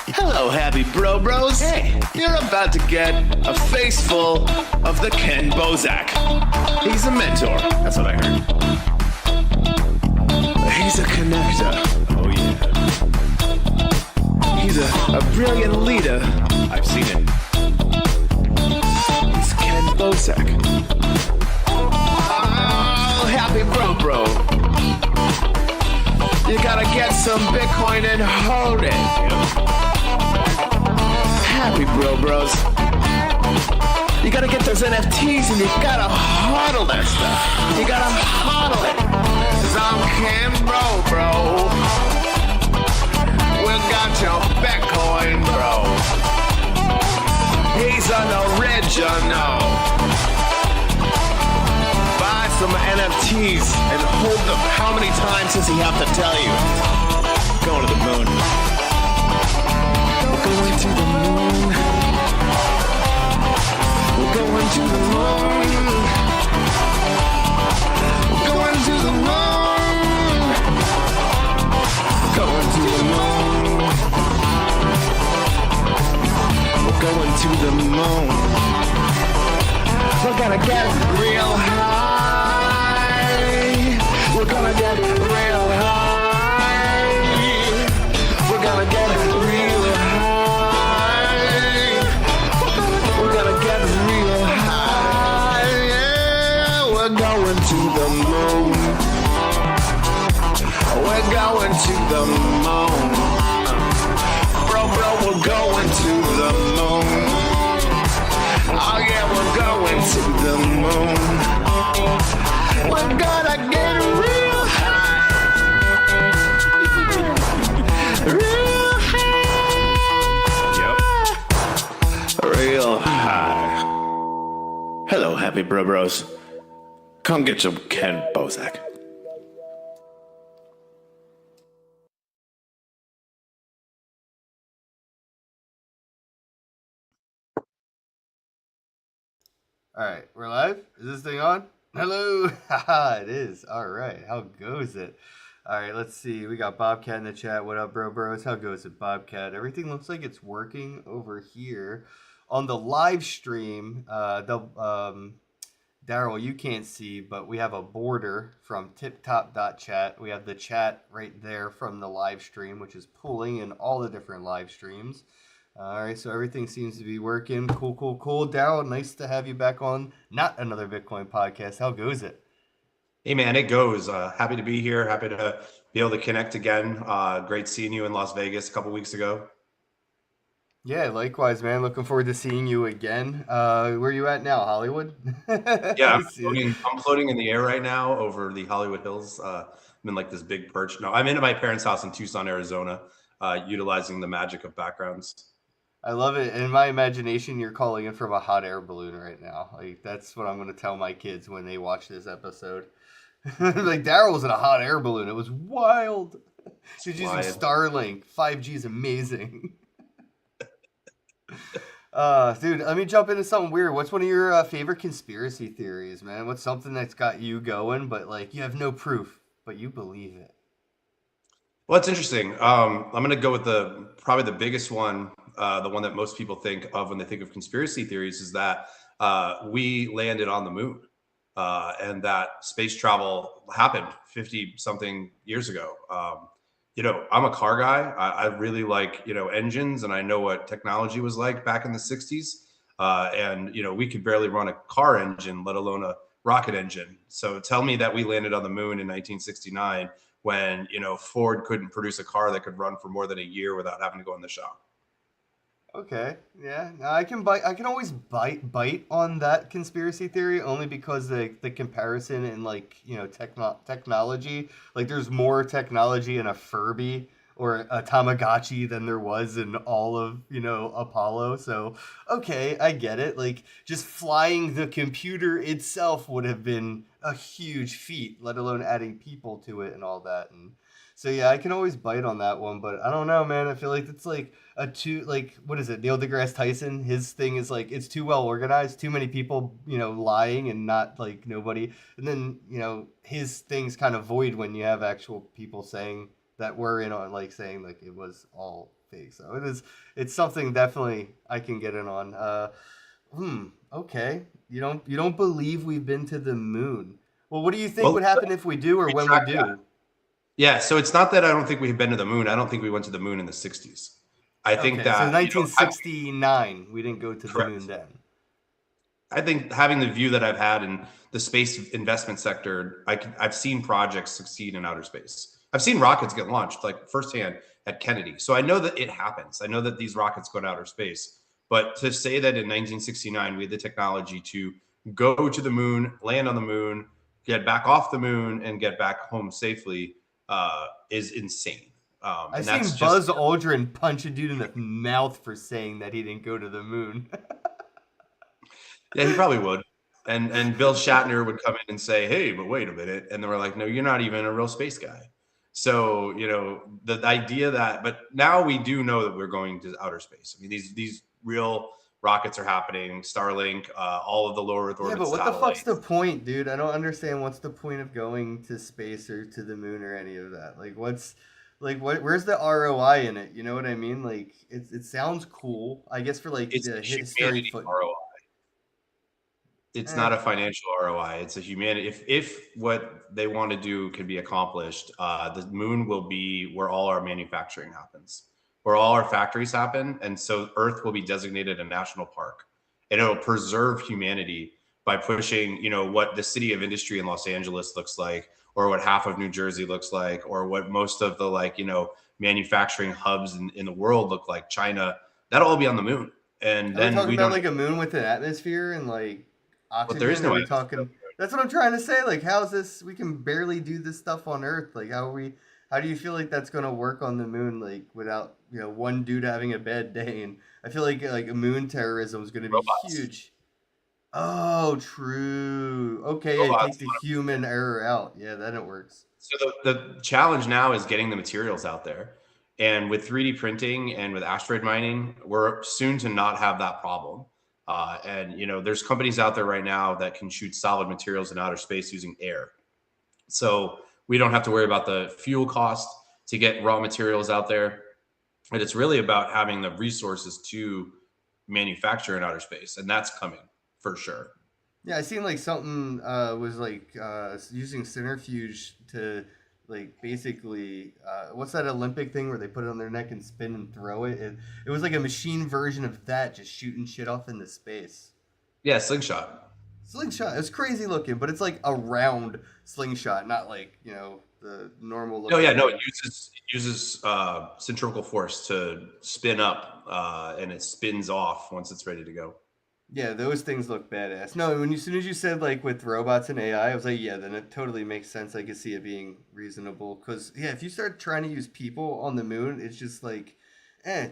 Hello, happy bros. Hey, you're about to get a face full of the Ken Bozak. He's a mentor. That's what I heard. He's a connector. Oh, yeah. He's a brilliant leader. I've seen it. He's Ken Bozak. Oh, happy bro. You gotta get some Bitcoin and hold it. Happy bros. You gotta get those NFTs and you gotta hodl that stuff. You gotta hodl it. 'Cause I'm Ken bro. We got your Bitcoin, bro. He's an original. Buy some NFTs and hold them. How many times does he have to tell you? Going to the moon. We're going to the moon. We're going to the moon. We're going to the moon. We're going to the moon. We're going to the moon. We're gonna get real high. We're gonna get real high. We're gonna get real high. We're gonna get real high. Yeah, we're going to the moon. We're going to the moon. Bro, we're going to the moon. Oh yeah, we're going to the moon. We're gonna get real high. Real high. Yep. Real high. Hello, happy bros. Come get your Ken Bozak. All right, we're live. Is this thing on? Hello. Haha, it is. All right. How goes it? All right, let's see. We got Bobcat in the chat. What up, bros? How goes it, Bobcat? Everything looks like it's working over here on the live stream. Darryll, you can't see, but we have a border from TipTop.Chat. We have the chat right there from the live stream, which is pulling in all the different live streams. All right, so everything seems to be working. Cool. Darryll, nice to have you back on Not Another Bitcoin Podcast. How goes it? Hey, man, it goes. Happy to be here. Happy to be able to connect again. Great seeing you in Las Vegas a couple weeks ago. Yeah, likewise, man. Looking forward to seeing you again. Where are you at now, Hollywood? Yeah, I'm floating in the air right now over the Hollywood Hills. I'm in like this big perch. No, I'm in my parents' house in Tucson, Arizona, utilizing the magic of backgrounds. I love it. In my imagination, you're calling in from a hot air balloon right now. Like that's what I'm going to tell my kids when they watch this episode. Like Darryll was in a hot air balloon. It was wild. She's using Starlink. 5G is amazing. Dude, let me jump into something weird. What's one of your favorite conspiracy theories, man? What's something that's got you going, but like you have no proof, but you believe it? Well, it's interesting. I'm going to go with probably the biggest one, the one that most people think of when they think of conspiracy theories, is that we landed on the moon and that space travel happened 50 something years ago. I'm a car guy. I really like, engines, and I know what technology was like back in the 60s. And we could barely run a car engine, let alone a rocket engine. So tell me that we landed on the moon in 1969 when, Ford couldn't produce a car that could run for more than a year without having to go in the shop. Okay, yeah. Now I can always bite on that conspiracy theory only because the comparison in technology, like there's more technology in a Furby or a Tamagotchi than there was in all of, Apollo. So, okay, I get it. Like just flying the computer itself would have been a huge feat, let alone adding people to it and all that. And so yeah, I can always bite on that one, but I don't know, man. I feel like it's like what is it? Neil deGrasse Tyson, his thing is like it's too well organized, too many people, lying and not like nobody. And then, his thing's kind of void when you have actual people saying that we're in on like saying like it was all fake. So it's something definitely I can get in on. Okay. You don't believe we've been to the moon. Well, what do you think Well, would happen if we do or when we do? yeah. So it's not that I don't think we've been to the moon. I don't think we went to the moon in the 60s. I think Okay, so that, 1969, we didn't go to the moon correct. then. I think having the view that I've had in the space investment sector, I've seen projects succeed in outer space. I've seen rockets get launched like firsthand at Kennedy. So I know that it happens. I know that these rockets go to outer space. But to say that in 1969, we had the technology to go to the moon, land on the moon, get back off the moon, and get back home safely is insane. I've And seen that's just, Buzz Aldrin punch a dude in the mouth for saying that he didn't go to the moon. yeah, he probably would. And Bill Shatner would come in and say, "Hey, but wait a minute," and they were like, "No, you're not even a real space guy." So the idea that, but now we do know that we're going to outer space. I mean, these real rockets are happening. Starlink, all of the low Earth Yeah, orbit but what the fuck's the satellites. point, dude? I don't understand what's the point of going to space or to the moon or any of that. Where's the ROI in it? You know what I mean? Like it sounds cool, I guess, for like It's the a history humanity foot. ROI. It's Eh. not a financial ROI. It's a humanity. If what they want to do can be accomplished, the moon will be where all our manufacturing happens, where all our factories happen, and so Earth will be designated a national park, and it'll preserve humanity by pushing, what the city of industry in Los Angeles looks like, or what half of New Jersey looks like, or what most of the manufacturing hubs in the world look like. China, that'll all be on the moon, and Are we then talking we about don't. like a moon with an atmosphere and like But there is oxygen? Are no we atmosphere. talking? That's what I'm trying to say. Like, how's this? We can barely do this stuff on Earth. Like, how are we? How do you feel like that's gonna work on the moon? Like, without one dude having a bad day? And I feel like a moon terrorism is gonna be Robots. huge. Oh, true. Okay, yeah, take Robots. the human error out. Yeah, then it works. So the challenge now is getting the materials out there. And with 3D printing and with asteroid mining, we're soon to not have that problem. And there's companies out there right now that can shoot solid materials in outer space using air. So we don't have to worry about the fuel cost to get raw materials out there. And it's really about having the resources to manufacture in outer space. And that's coming for sure. Yeah, I seen like something was like using centrifuge to like basically what's that Olympic thing where they put it on their neck and spin and throw it? It was like a machine version of that, just shooting shit off into space. Yeah, slingshot. Slingshot. It's crazy looking, but it's like a round slingshot, not like the normal No, yeah, looking no, it like. uses centrifugal force to spin up, and it spins off once it's ready to go. Yeah, those things look badass. No, as soon as you said like with robots and AI, I was like, yeah, then it totally makes sense. I could see it being reasonable. Cause yeah, if you start trying to use people on the moon, it's just like,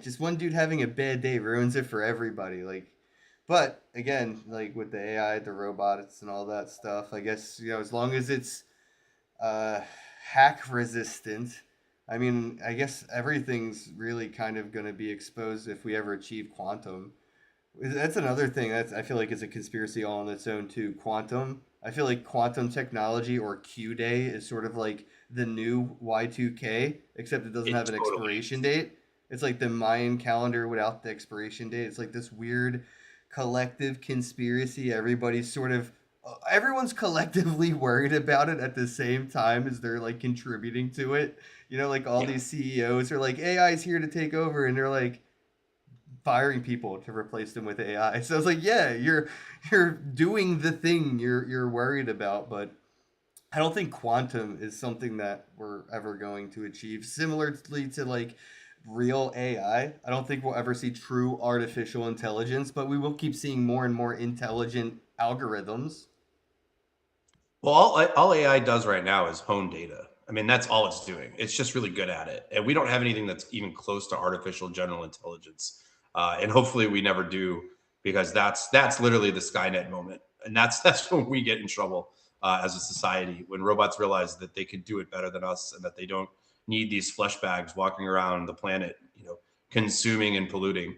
just one dude having a bad day ruins it for everybody. Like, but again, like with the AI, the robots, and all that stuff, I guess as long as it's uh, hack resistant. I mean, I guess everything's really kind of going to be exposed if we ever achieve quantum. That's another thing that's I feel like is a conspiracy all on its own too. Quantum. I feel like quantum technology or Q Day is sort of like the new Y2K, except it doesn't It have an totally expiration is. date. It's like the Mayan calendar without the expiration date. It's like this weird collective conspiracy. Everyone's collectively worried about it at the same time as they're like contributing to it. Like all Yeah. these CEOs are like AI is here to take over, and they're like firing people to replace them with AI. So it's like, yeah, you're doing the thing you're worried about, but I don't think quantum is something that we're ever going to achieve. Similarly to like real I don't think we'll ever see true artificial intelligence, but we will keep seeing more and more intelligent algorithms. Well, all AI does right now is hone data. I mean, that's all it's doing. It's just really good at it, and we don't have anything that's even close to artificial general intelligence. And hopefully, we never do, because that's literally the Skynet moment, and that's when we get in trouble as a society, when robots realize that they can do it better than us, and that they don't need these flesh bags walking around the planet, consuming and polluting.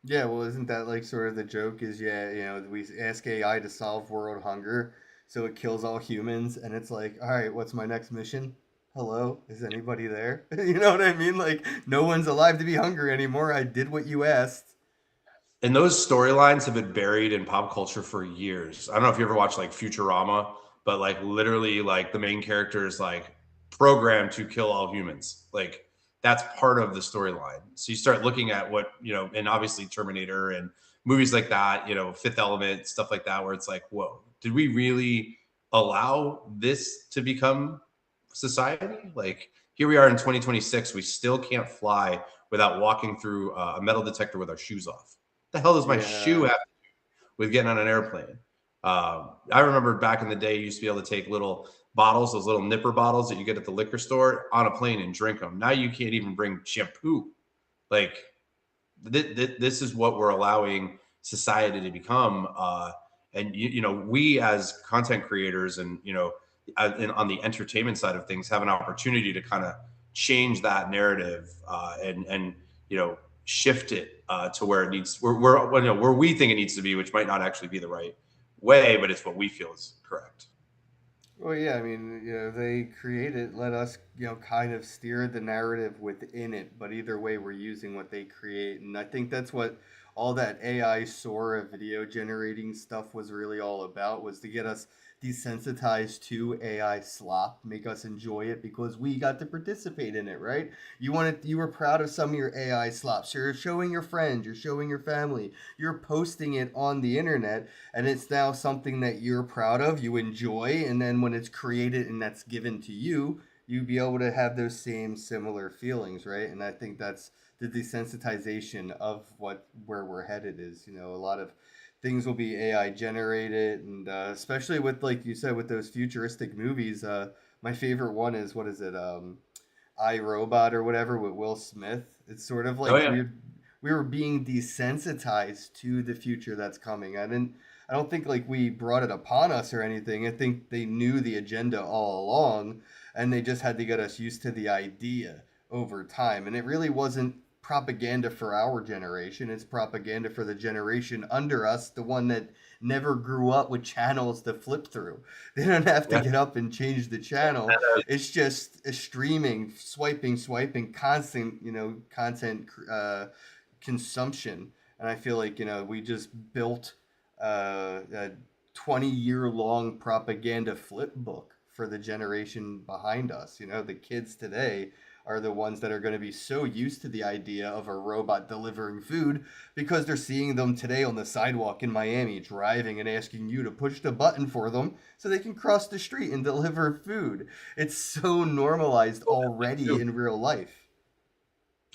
Yeah, well, isn't that like sort of the joke? Is yeah, we ask AI to solve world hunger, so it kills all humans, and it's like, all right, what's my next mission? hello, is anybody there? You know what I mean? Like, no one's alive to be hungry anymore. I did what you asked. And those storylines have been buried in pop culture for years. I don't know if you ever watched like Futurama, but like literally like the main character is like programmed to kill all humans. Like that's part of the storyline. So you start looking at what, and obviously Terminator and movies like that, Fifth Element, stuff like that, where it's like, whoa, did we really allow this to become society? Like here we are in 2026, we still can't fly without walking through a metal detector with our shoes off. The hell does my shoe Yeah. have with getting on an airplane? I remember back in the day, you used to be able to take little bottles, those little nipper bottles that you get at the liquor store, on a plane and drink them. Now you can't even bring shampoo. Like this is what we're allowing society to become. And we as content creators and on the entertainment side of things have an opportunity to kind of change that narrative and shift it to where it needs where we think it needs to be, which might not actually be the right way, but it's what we feel is correct. Well, yeah, I mean, they create it, let us, kind of steer the narrative within it. But either way, we're using what they create. And I think that's what all that AI Sora video generating stuff was really all about, was to get us desensitized to AI slop, make us enjoy it because we got to participate in it, right? You were proud of some of your AI slops. You're showing your friends, you're showing your family, you're posting it on the internet, and it's now something that you're proud of, you enjoy, and then when it's created and that's given to you, you be able to have those same similar feelings, right? And I think that's the desensitization of where we're headed is, a lot of things will be AI generated, and especially with, like you said, with those futuristic movies. My favorite one is, what is it? I Robot or whatever, with Will Smith. It's sort of Oh like yeah. we were being desensitized to the future that's coming. I don't think like we brought it upon us or anything. I think they knew the agenda all along, and they just had to get us used to the idea over time. And it really wasn't propaganda for our generation. It's propaganda for the generation under us, the one that never grew up with channels to flip through. They don't have to Yeah. get up and change the channel. It's just a streaming, swiping, constant, content consumption. And I feel like, we just built a 20-year long propaganda flip book for the generation behind us. The kids today are the ones that are going to be so used to the idea of a robot delivering food because they're seeing them today on the sidewalk in Miami driving and asking you to push the button for them so they can cross the street and deliver food. It's so normalized already in real life.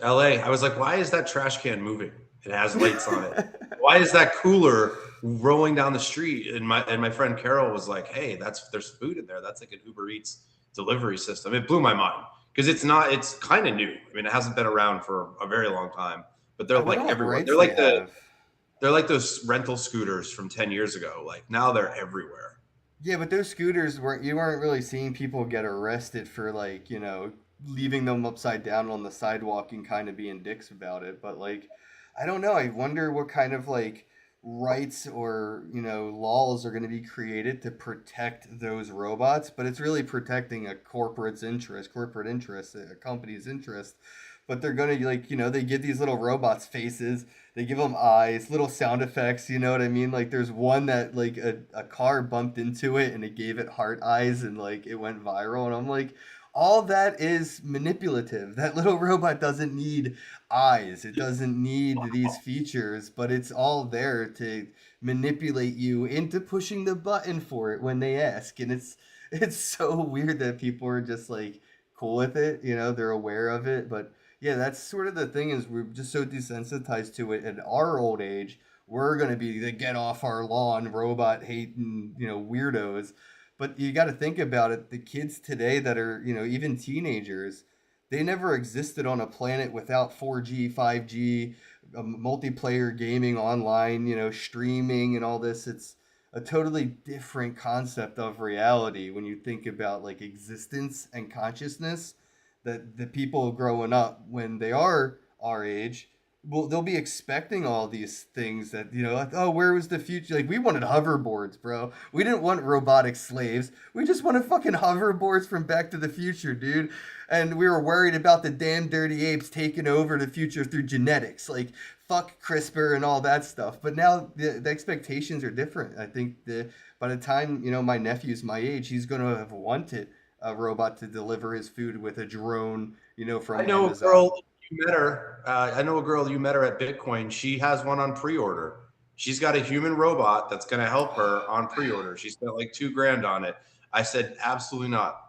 LA. I was like, why is that trash can moving? It has lights on it. Why is that cooler rolling down the street? And my friend Carol was like, hey, there's food in there. That's like an Uber Eats delivery system. It blew my mind because it's kind of new. I mean, it hasn't been around for a very long time, but they're I wonder like what everywhere. rights they have. They're like those rental scooters from 10 years ago. Like now they're everywhere. Yeah, but those scooters weren't really seeing people get arrested for, like, leaving them upside down on the sidewalk and kind of being dicks about it. But like, I don't know. I wonder what kind of like rights or laws are going to be created to protect those robots. But it's really protecting corporate interest, a company's interest. But they're gonna, like, they give these little robots faces, they give them eyes, little sound effects, you know what I mean? Like, there's one that, like, a car bumped into it and it gave it heart eyes and, like, it went viral. And I'm like, all that is manipulative. That little robot doesn't need eyes, it doesn't need these features, but it's all there to manipulate you into pushing the button for it when they ask. And it's so weird that people are just, like, cool with it, they're aware of it. But yeah, that's sort of the thing, is we're just so desensitized to it at our old age. We're gonna be the get off our lawn, robot hating, weirdos. But you got to think about it. The kids today that are, even teenagers, they never existed on a planet without 4G, 5G, multiplayer gaming online, streaming and all this. It's a totally different concept of reality when you think about like existence and consciousness, that the people growing up when they are our age well, they'll be expecting all these things that, like, oh, where was the future? Like, we wanted hoverboards, bro. We didn't want robotic slaves. We just wanted fucking hoverboards from Back to the Future, dude. And we were worried about the damn dirty apes taking over the future through genetics. Like, fuck CRISPR and all that stuff. But now the expectations are different. I think by the time, my nephew's my age, he's going to have wanted a robot to deliver his food with a drone, I from know a Amazon. girl, you met her. I know a girl, you met her at Bitcoin. She has one on pre-order. She's got a human robot that's going to help her on pre-order. She spent like 2 grand on it. I said, absolutely not.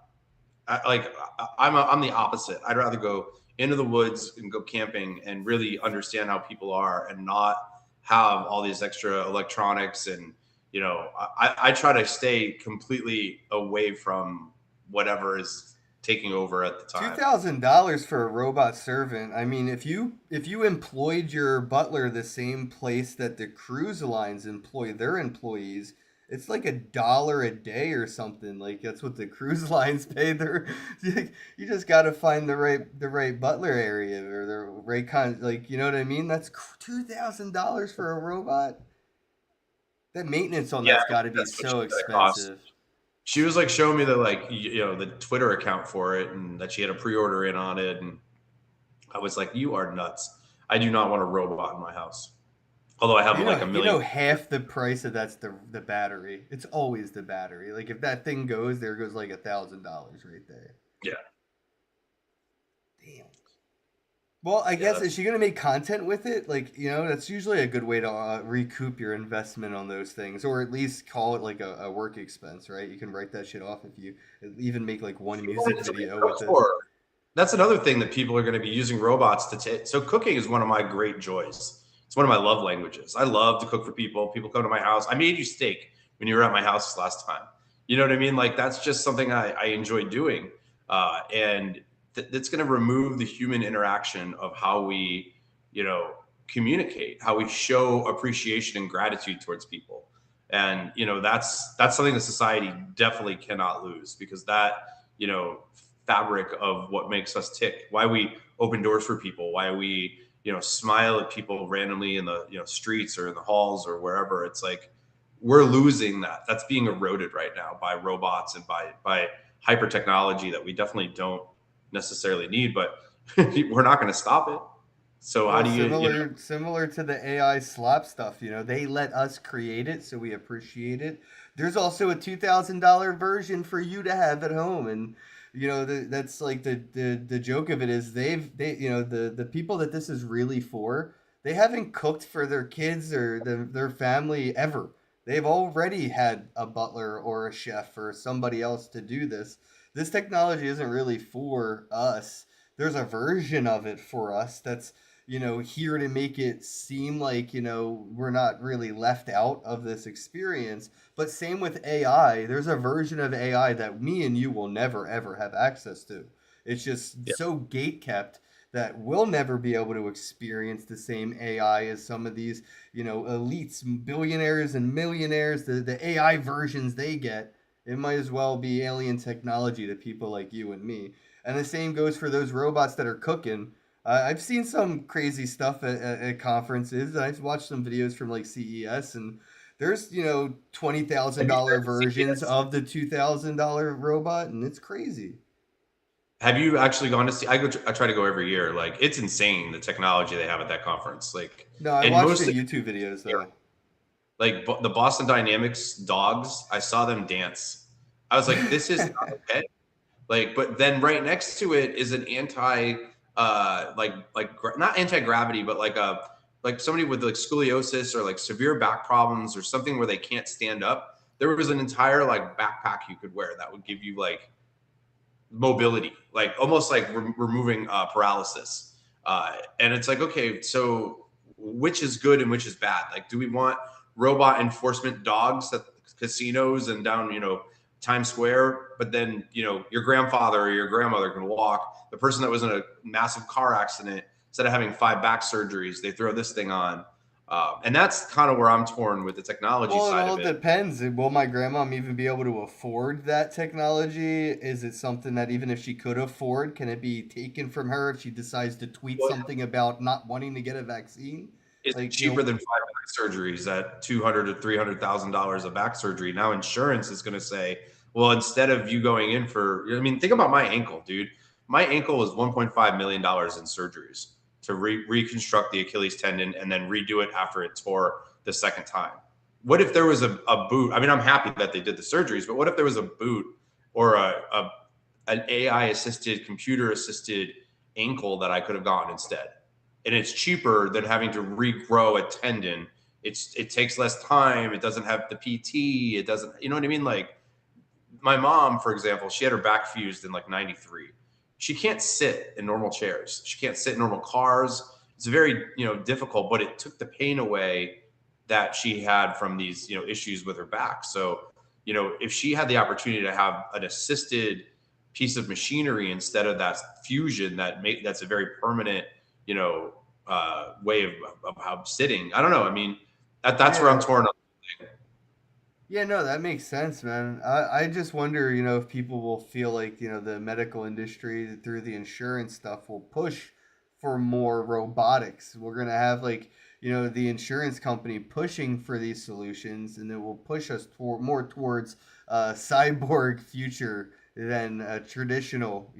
I'm the opposite. I'd rather go into the woods and go camping and really understand how people are and not have all these extra electronics. And I try to stay completely away from whatever is taking over at the time. $2,000 for a robot servant. I mean, if you employed your butler the same place that the cruise lines employ their employees, it's like $1 a day or something. Like that's what the cruise lines pay their. You just got to find the right butler area or the right kind. Like, you know what I mean? That's $2,000 for a robot. That maintenance on Yeah, that's got to be that's what so she's gonna cost. expensive. She was like showing me the Twitter account for it and that she had a pre-order in on it, and I was like, "You are nuts! I do not want a robot in my house." Although I have You know, like a you million. know, half the price of that's the battery. It's always the battery. Like if that thing goes, there goes like $1,000 right there. Yeah, Damn. Well, I yeah, guess is she gonna make content with it? Like, that's usually a good way to recoup your investment on those things, or at least call it like a work expense, right? You can write that shit off if you even make like one music video with it. that's another thing that people are going to be using robots to take. So cooking is one of my great joys. It's one of my love languages. I love to cook for people. People come to my house. I made you steak when you were at my house last time. You know what I mean? Like that's just something I enjoy doing. And that's going to remove the human interaction of how we, you know, communicate, how we show appreciation and gratitude towards people. And, that's something that society definitely cannot lose because that, fabric of what makes us tick, why we open doors for people, why we, smile at people randomly in the, streets or in the halls or wherever. It's like we're losing that. That's being eroded right now by robots and by hyper technology that we definitely don't necessarily need, but we're not going to stop it. So how Well, do you similar to the AI slap stuff, they let us create it, so we appreciate it. There's also a $2,000 version for you to have at home, and that's like the joke of it is the people that this is really for, they haven't cooked for their kids or their family ever. They've already had a butler or a chef or somebody else to do this. This technology isn't really for us. There's a version of it for us that's here to make it seem like, we're not really left out of this experience. But same with AI, there's a version of AI that me and you will never ever have access to. It's just yeah, so gate kept that we'll never be able to experience the same AI as some of these, elites, billionaires and millionaires, the AI versions they get. It might as well be alien technology to people like you and me. And the same goes for those robots that are cooking. I've seen some crazy stuff at conferences. I've watched some videos from like CES, and there's have you $20,000 been to versions CES? of the $2,000 robot, and it's crazy. Have you actually gone to see? I try to go every year. Like it's insane the technology they have at that conference. Like, No, I and watched the mostly YouTube videos though. like the Boston Dynamics dogs. I saw them dance. I was like, this is not okay. Like, but then right next to it is an not anti gravity, but like somebody with like scoliosis or like severe back problems or something where they can't stand up. There was an entire like backpack you could wear that would give you like mobility, like almost like removing paralysis. And it's like, okay, so which is good and which is bad? Like, do we want robot enforcement dogs at casinos and down, Times Square, but then, your grandfather or your grandmother can walk. The person that was in a massive car accident, instead of having 5 back surgeries, they throw this thing on. And that's kind of where I'm torn with the technology Well, it side all of it. depends. Will my grandmom even be able to afford that technology? Is it something that even if she could afford, can it be taken from her if she decides to tweet Well, something about not wanting to get a vaccine? it's Like, cheaper than 5 back surgeries at $200 to $300,000 of back surgery. Now insurance is going to say, well, instead of you going in for, I mean, think about my ankle, dude. My ankle was $1.5 million in surgeries to reconstruct the Achilles tendon and then redo it after it tore the second time. What if there was a boot? I mean, I'm happy that they did the surgeries, but what if there was a boot or an AI assisted, computer assisted ankle that I could have gotten instead? And it's cheaper than having to regrow a tendon. It takes less time. It doesn't have the PT. It doesn't, you know what I mean? Like my mom, for example, she had her back fused in like '93. She can't sit in normal chairs. She can't sit in normal cars. It's very, difficult, but it took the pain away that she had from these, issues with her back. So, if she had the opportunity to have an assisted piece of machinery instead of that fusion that's a very permanent, way of how sitting. I don't know. I mean, that's where I'm yeah, torn up. yeah, no, that makes sense, man. I just wonder, if people will feel like, the medical industry through the insurance stuff will push for more robotics. We're gonna have like, the insurance company pushing for these solutions, and it will push us more towards cyborg future than traditional,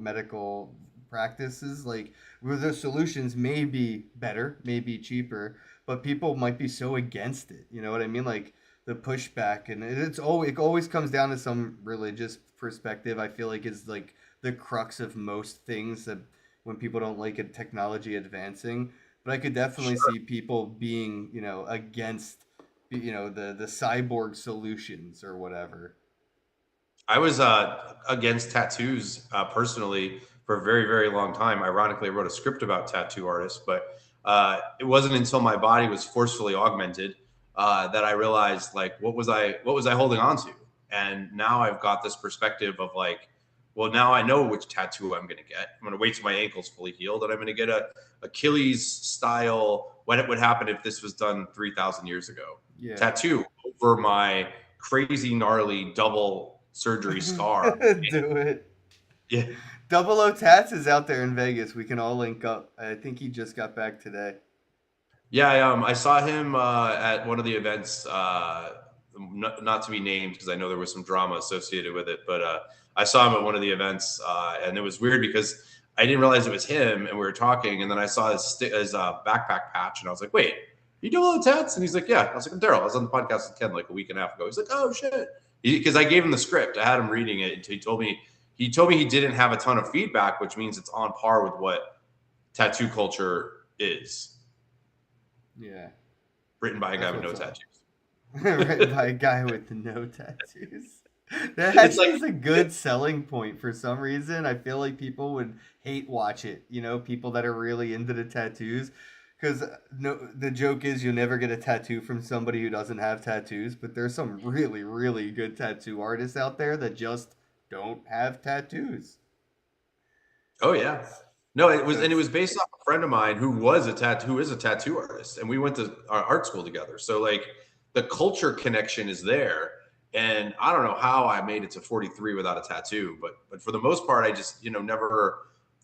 medical practices. Like, where the solutions may be better, may be cheaper, but people might be so against it. You know what I mean? Like the pushback, and it always comes down to some religious perspective. I feel like is like the crux of most things that when people don't like a technology advancing. But I could definitely see people being against the cyborg solutions or whatever. I was against tattoos personally for a very, very long time. Ironically, I wrote a script about tattoo artists, but it wasn't until my body was forcefully augmented that I realized like what was I holding on to, and now I've got this perspective of like, well, now I know which tattoo I'm going to get. I'm going to wait till my ankle's fully healed, and I'm going to get a Achilles style. What it would happen if this was done 3,000 years ago? Yeah. Tattoo over my crazy gnarly double surgery scar. Do it. Yeah. Double O Tats is out there in Vegas. We can all link up. I think he just got back today. Yeah, I saw him at one of the events, not to be named because I know there was some drama associated with it, but I saw him at one of the events, and it was weird because I didn't realize it was him, and we were talking, and then I saw his backpack patch, and I was like, "Wait, you do all the tats?" And he's like, "Yeah." I was like, "I'm Darryll. I was on the podcast with Ken like a week and a half ago." He's like, "Oh shit," because I gave him the script. I had him reading it, and he told me he didn't have a ton of feedback, which means it's on par with what tattoo culture is, Yeah, written by a guy that's with no what's up. tattoos. Written by a guy with no tattoos. That It's actually like, is a good selling point for some reason. I feel like people would hate watch it. People that are really into the tattoos. Because no, the joke is you'll never get a tattoo from somebody who doesn't have tattoos. But there's some really, really good tattoo artists out there that just don't have tattoos. oh yeah, no, and it That's was based off a friend of mine who is a tattoo artist, and we went to our art school together. So like the culture connection is there, and I don't know how I made it to 43 without a tattoo, but for the most part, I just never.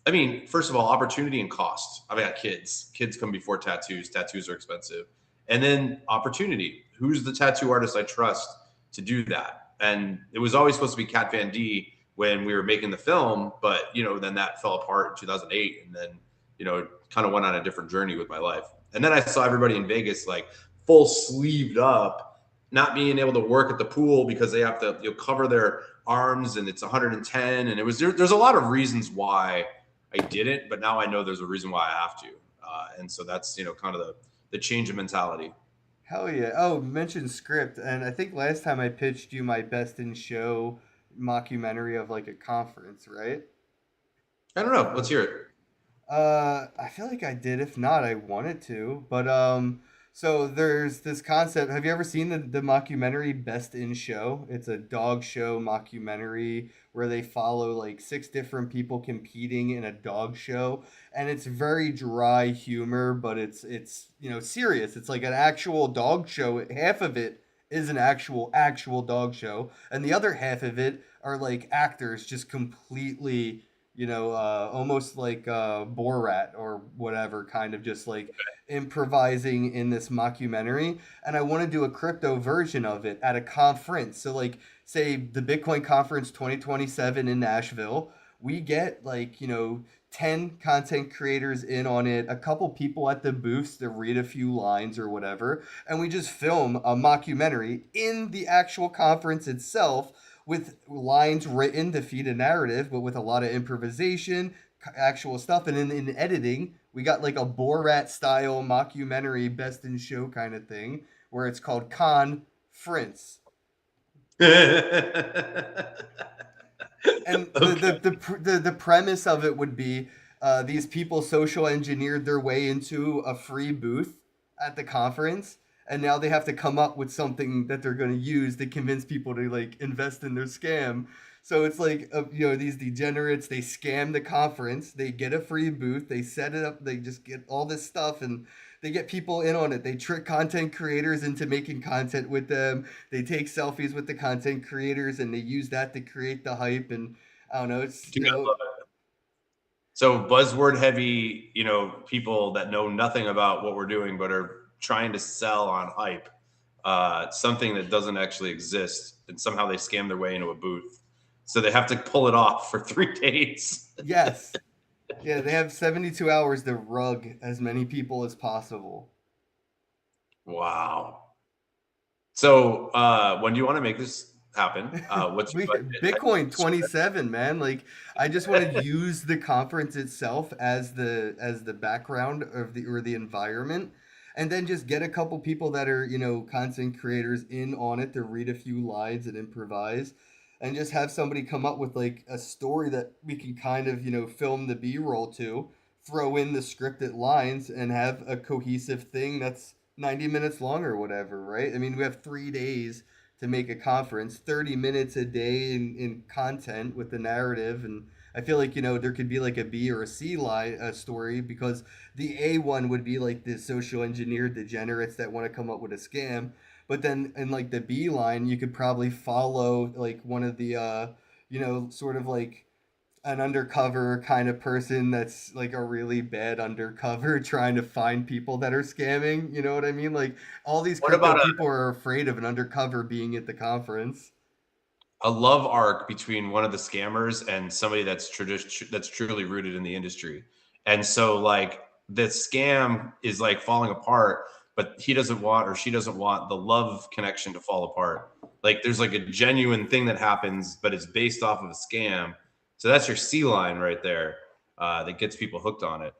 I mean, first of all, opportunity and cost. I've got kids. Kids come before tattoos. Tattoos are expensive, and then opportunity. Who's the tattoo artist I trust to do that? And it was always supposed to be Kat Van D when we were making the film, but then that fell apart in 2008, and then kind of went on a different journey with my life. And then I saw everybody in Vegas like full sleeved up, not being able to work at the pool because they have to cover their arms, and it's 110, and there's a lot of reasons why I didn't, but now I know there's a reason why I have to, and so that's kind of the change of mentality. hell yeah. Oh, mentioned script, and I think last time I pitched you my best in show mockumentary of like a conference, right? I don't know. Let's hear it. I feel like I did. If not, I wanted to. But So there's this concept. Have you ever seen the mockumentary Best in Show? It's a dog show mockumentary where they follow like six different people competing in a dog show, and it's very dry humor, but it's serious. It's like an actual dog show. Half of it is an actual dog show, and the other half of it are like actors just completely almost like Borat or whatever, kind of just like improvising in this mockumentary. And I want to do a crypto version of it at a conference. So, like, say the Bitcoin conference 2027 in Nashville, we get like, 10 content creators in on it, a couple people at the booths to read a few lines or whatever, and we just film a mockumentary in the actual conference itself with lines written to feed a narrative, but with a lot of improvisation, actual stuff. And in editing, we got like a Borat style mockumentary, best in show kind of thing, where it's called Con Frince. And Okay. the premise of it would be these people social engineered their way into a free booth at the conference, and now they have to come up with something that they're going to use to convince people to like invest in their scam. So it's like these degenerates, they scam the conference, they get a free booth, they set it up, they just get all this stuff, and they get people in on it. They trick content creators into making content with them. They take selfies with the content creators and they use that to create the hype. And I don't know, it's Dude, I love it. So buzzword heavy, people that know nothing about what we're doing but are trying to sell on hype, something that doesn't actually exist, and somehow they scam their way into a booth. So they have to pull it off for 3 days. yes. Yeah, they have 72 hours to rug as many people as possible. Wow. So when do you want to make this happen? What's your We Bitcoin budget? 27, man. Like I just want to use the conference itself as the background of the environment, and then just get a couple people that are, content creators in on it to read a few lines and improvise, and just have somebody come up with like a story that we can kind of, film the B-roll to, throw in the scripted lines and have a cohesive thing that's 90 minutes long or whatever, right? I mean, we have 3 days to make a conference, 30 minutes a day in content with the narrative. And I feel like, there could be like a B or a C line story, because the A one would be like the social engineered degenerates that want to come up with a scam. But then in like the B line, you could probably follow like one of the, sort of like an undercover kind of person that's like a really bad undercover trying to find people that are scamming. You know what I mean? Like all these What crypto about people are afraid of an undercover being at the conference. a love arc between one of the scammers and somebody that's truly rooted in the industry? And so like the scam is like falling apart, but he doesn't want or she doesn't want the love connection to fall apart. Like there's like a genuine thing that happens, but it's based off of a scam. So that's your C line right there, that gets people hooked on it.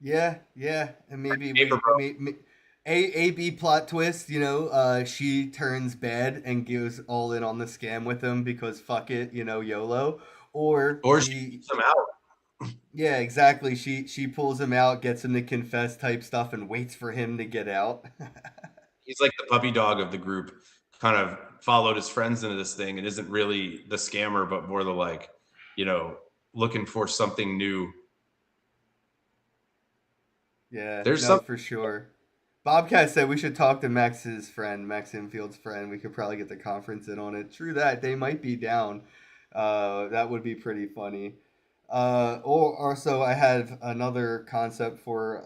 Yeah, yeah, and maybe Paper we bro. A B plot twist. She turns bad and goes all in on the scam with him because fuck it, YOLO. Or Or she the keeps them out. Yeah, exactly. She pulls him out, gets him to confess type stuff, and waits for him to get out. He's like the puppy dog of the group, kind of followed his friends into this thing and isn't really the scammer, but more the like, you know, looking for something new. Yeah, There's no, some for sure. Bobcat said we should talk to Max's friend, Max Infield's friend. We could probably get the conference in on it. True that, they might be down. That would be pretty funny. Or also, I had another concept for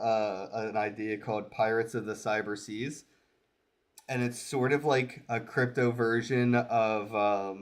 an idea called Pirates of the Cyber Seas, and it's sort of like a crypto version of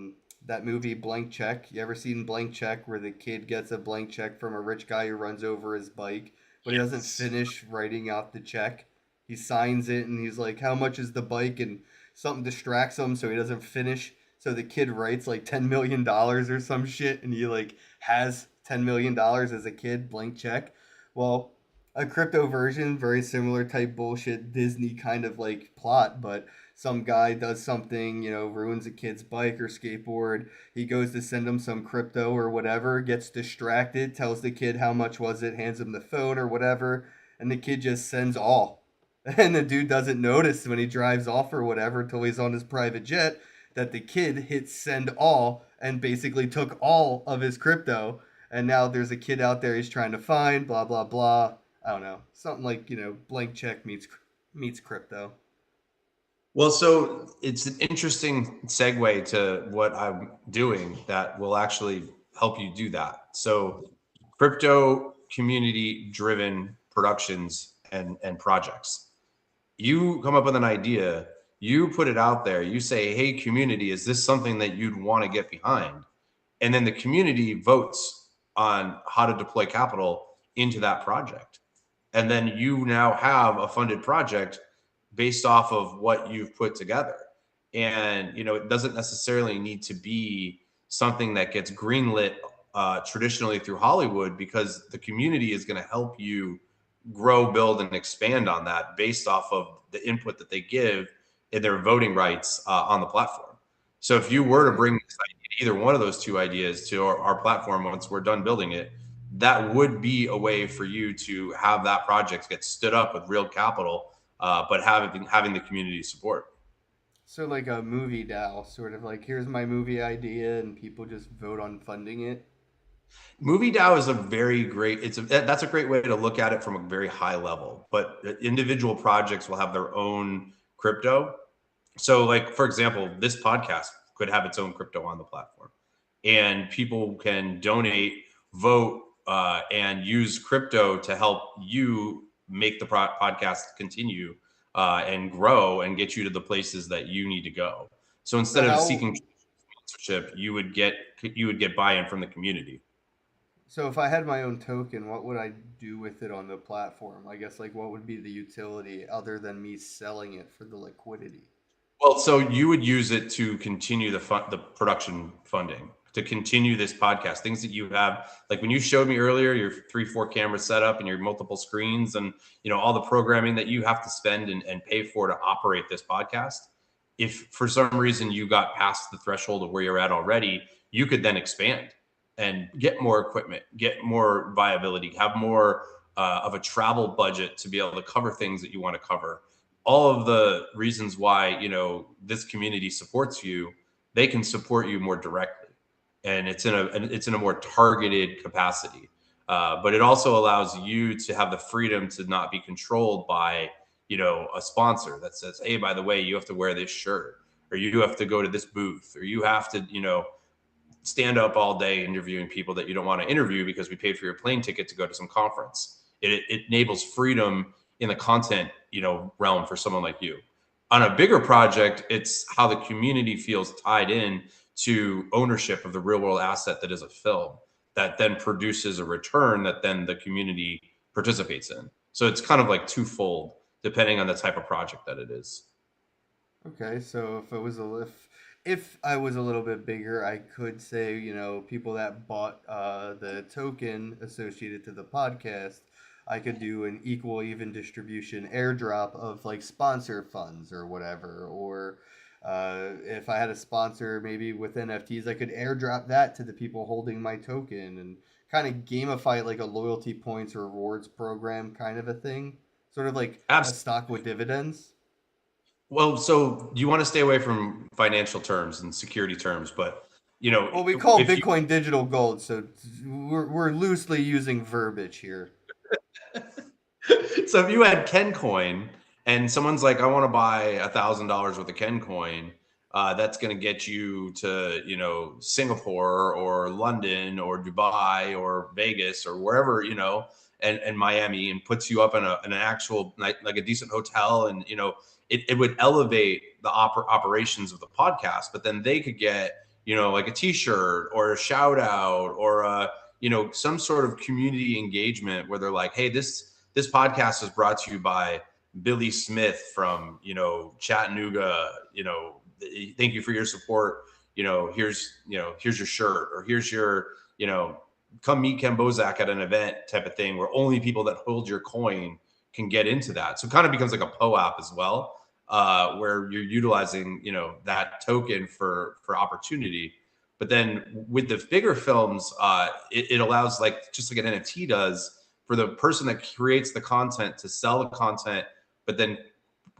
that movie Blank Check. You ever seen Blank Check, where the kid gets a blank check from a rich guy who runs over his bike, but he doesn't yes. finish writing out the check? He signs it and he's like, "How much is the bike?" And something distracts him, so he doesn't finish. So the kid writes like $10 million or some shit, and he like has $10 million as a kid, blank check. Well, a crypto version, very similar type bullshit Disney kind of like plot, but some guy does something, ruins a kid's bike or skateboard. He goes to send him some crypto or whatever, gets distracted, tells the kid how much was it, hands him the phone or whatever, and the kid just sends all. And the dude doesn't notice when he drives off or whatever until he's on his private jet that the kid hit send all and basically took all of his crypto. And now there's a kid out there he's trying to find, blah, blah, blah. I don't know. Something like, blank check meets crypto. Well, so it's an interesting segue to what I'm doing that will actually help you do that. So, crypto community driven productions and projects. You come up with an idea, you put it out there, you say, hey, community, is this something that you'd want to get behind? And then the community votes on how to deploy capital into that project. And then you now have a funded project based off of what you've put together. And, it doesn't necessarily need to be something that gets greenlit traditionally through Hollywood, because the community is going to help you grow, build, and expand on that based off of the input that they give in their voting rights on the platform. So if you were to bring this idea, either one of those two ideas to our platform once we're done building it, that would be a way for you to have that project get stood up with real capital, but having the community support. So like a movie DAO, sort of like, here's my movie idea, and people just vote on funding it. Movie DAO is that's a great way to look at it from a very high level, but individual projects will have their own crypto. So like, for example, this podcast could have its own crypto on the platform, and people can donate, vote, and use crypto to help you make the podcast continue and grow and get you to the places that you need to go. So instead of seeking sponsorship, you would get buy-in from the community. So if I had my own token, what would I do with it on the platform? I guess, like, what would be the utility other than me selling it for the liquidity? Well, so you would use it to continue the production funding, to continue this podcast, things that you have, like when you showed me earlier, your 3-4 camera setup and your multiple screens and, all the programming that you have to spend and pay for to operate this podcast. If for some reason you got past the threshold of where you're at already, you could then expand and get more equipment, get more viability, have more of a travel budget to be able to cover things that you want to cover. All of the reasons why, this community supports you, they can support you more directly. And it's in a more targeted capacity. But it also allows you to have the freedom to not be controlled by, a sponsor that says, hey, by the way, you have to wear this shirt, or you have to go to this booth, or you have to, stand up all day interviewing people that you don't want to interview because we paid for your plane ticket to go to some conference. It enables freedom in the content, realm for someone like you. On a bigger project, it's how the community feels tied in to ownership of the real world asset that is a film that then produces a return that then the community participates in. So it's kind of like twofold depending on the type of project that it is. Okay, so if I was a little bit bigger, I could say, people that bought the token associated to the podcast, I could do an equal, even distribution airdrop of like sponsor funds or whatever. Or if I had a sponsor maybe with NFTs, I could airdrop that to the people holding my token and kind of gamify it like a loyalty points or rewards program kind of a thing. Sort of like a stock with dividends. Well, so you want to stay away from financial terms and security terms, but well, we call Bitcoin digital gold, so we're loosely using verbiage here. So if you had Ken coin and someone's like, I want to buy $1,000 worth of Ken coin, that's going to get you to, Singapore or London or Dubai or Vegas or wherever, and Miami, and puts you up in an actual, like a decent hotel. And, it would elevate the operations of the podcast, but then they could get, like a t-shirt or a shout out or, some sort of community engagement where they're like, hey, this podcast is brought to you by Billy Smith from, Chattanooga, thank you for your support. Here's your shirt, or here's your, come meet Ken Bozak at an event type of thing where only people that hold your coin can get into that. So it kind of becomes like a POAP as well, where you're utilizing, that token for opportunity. But then with the bigger films, it allows, like, just like an NFT does, for the person that creates the content to sell the content, but then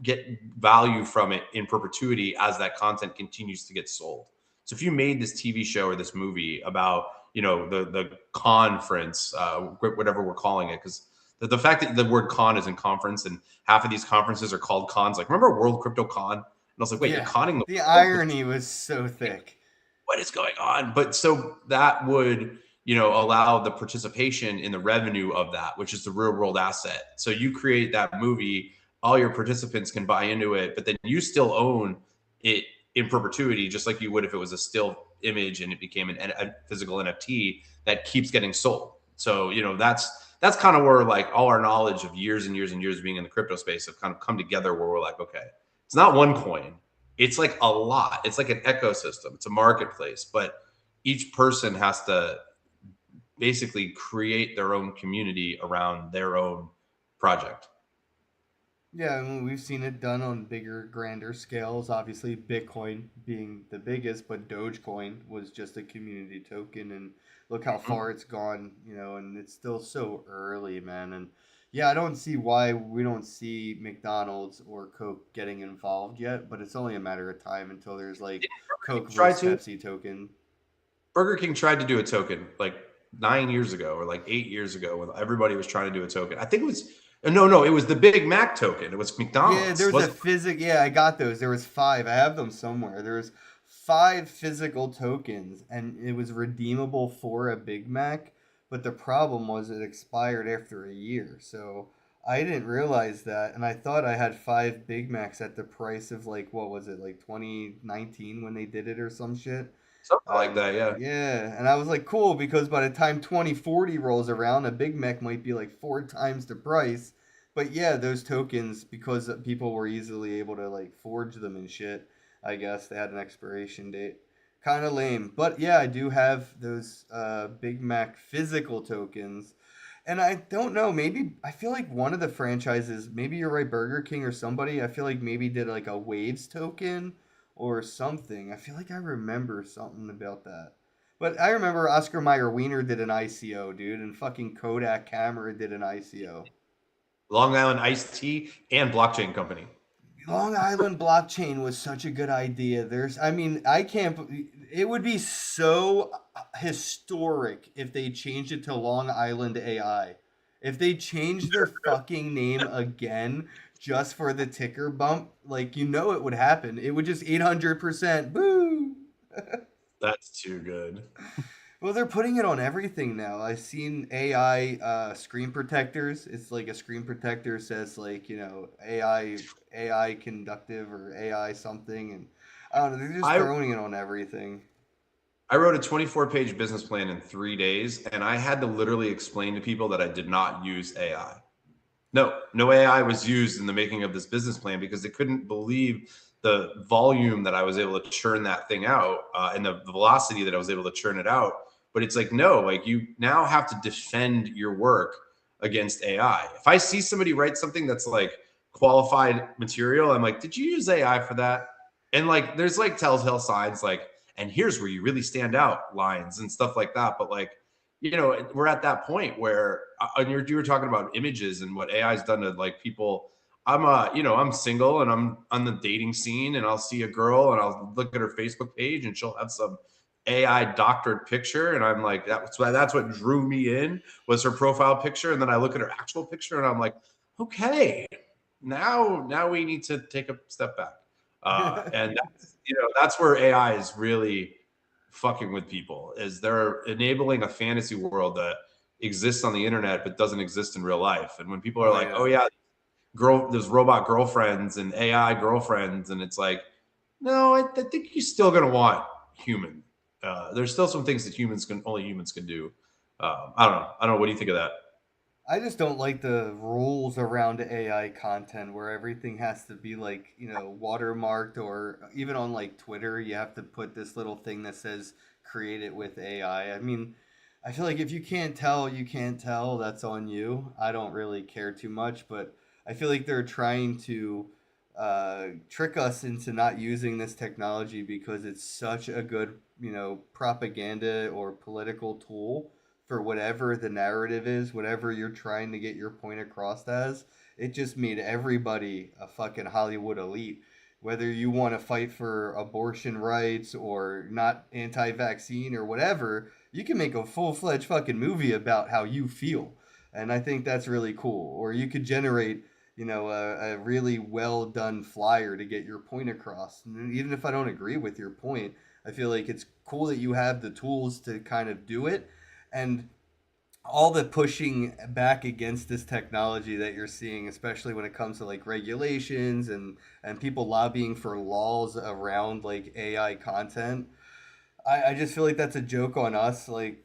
get value from it in perpetuity as that content continues to get sold. So if you made this TV show or this movie about, the conference, whatever we're calling it, because the fact that the word con is in conference and half of these conferences are called cons, like remember World Crypto Con? And I was like, wait, you're Yeah, conning the the world? irony was so thick. What is going on? But so that would, allow the participation in the revenue of that, which is the real world asset. So you create that movie, all your participants can buy into it, but then you still own it in perpetuity, just like you would if it was a still image and it became a physical NFT that keeps getting sold. So, that's kind of where like all our knowledge of years and years and years being in the crypto space have kind of come together where we're like, okay, it's not one coin. It's like a lot. It's like an ecosystem. It's a marketplace, but each person has to basically create their own community around their own project. Yeah, I mean, we've seen it done on bigger, grander scales. Obviously, Bitcoin being the biggest, but Dogecoin was just a community token, and look how Mhm. far it's gone, and it's still so early, man. And yeah, I don't see why we don't see McDonald's or Coke getting involved yet, but it's only a matter of time until there's like Coke Try versus to Pepsi token. Burger King tried to do a token like 9 years ago or like 8 years ago when everybody was trying to do a token. I think it was no, it was the Big Mac token. It was Yeah, McDonald's. there's a Wasn't physic. Yeah, I got those. There was five. I have them somewhere. There was five physical tokens, and it was redeemable for a Big Mac. But the problem was it expired after a year. So I didn't realize that, and I thought I had five Big Macs at the price of like what was it, like 2019 when they did it or some shit. something like that, yeah. Yeah, and I was like, cool, because by the time 2040 rolls around, a Big Mac might be like four times the price. But yeah, those tokens, because people were easily able to like forge them and shit, I guess they had an expiration date. Kind of lame. But yeah, I do have those Big Mac physical tokens. And I don't know, maybe I feel like one of the franchises, maybe you're right, Burger King or somebody, I feel like maybe did like a Waves token or something. I feel like I remember something about that. But I remember Oscar Mayer Wiener did an ICO, dude, and fucking Kodak Camera did an ICO. Long Island Iced Tea and Blockchain Company. Long Island blockchain was such a good idea. I mean, I can't. It would be so historic if they changed it to Long Island AI. If they changed their fucking name again just for the ticker bump, like it would happen. It would just 800%. Boo! That's too good. Well, they're putting it on everything now. I've seen AI screen protectors. It's like a screen protector says like AI conductive or AI something, and I don't know. They're just I throwing it on everything. I wrote a 24-page business plan in 3 days, and I had to literally explain to people that I did not use AI. No AI was used in the making of this business plan because they couldn't believe the volume that I was able to churn that thing out and the velocity that I was able to churn it out. But it's like, no, like you now have to defend your work against AI. If I see somebody write something that's like qualified material, I'm like, did you use AI for that? And like, there's like telltale signs, like, and here's where you really stand out lines and stuff like that. But like, we're at that point where and you were talking about images and what AI has done to like people. I'm single and I'm on the dating scene and I'll see a girl and I'll look at her Facebook page and she'll have some AI doctored picture. And I'm like, that's what drew me in was her profile picture. And then I look at her actual picture and I'm like, okay, now we need to take a step back. And that's where AI is really fucking with people is they're enabling a fantasy world that exists on the internet but doesn't exist in real life. And when people are Oh like, oh yeah. yeah, there's robot girlfriends and AI girlfriends, and it's like, no, I think you're still gonna want human. There's still some things that only humans can do. I don't know. I don't know. What do you think of that? I just don't like the rules around AI content where everything has to be like, watermarked, or even on like Twitter, you have to put this little thing that says create it with AI. I mean, I feel like if you can't tell, you can't tell. That's on you. I don't really care too much, but I feel like they're trying to trick us into not using this technology because it's such a good, propaganda or political tool for whatever the narrative is, whatever you're trying to get your point across as. It just made everybody a fucking Hollywood elite. Whether you want to fight for abortion rights or not anti-vaccine or whatever, you can make a full-fledged fucking movie about how you feel. And I think that's really cool. Or you could generate, a really well done flyer to get your point across. And even if I don't agree with your point, I feel like it's cool that you have the tools to kind of do it. And all the pushing back against this technology that you're seeing, especially when it comes to like regulations and people lobbying for laws around like AI content. I just feel like that's a joke on us. Like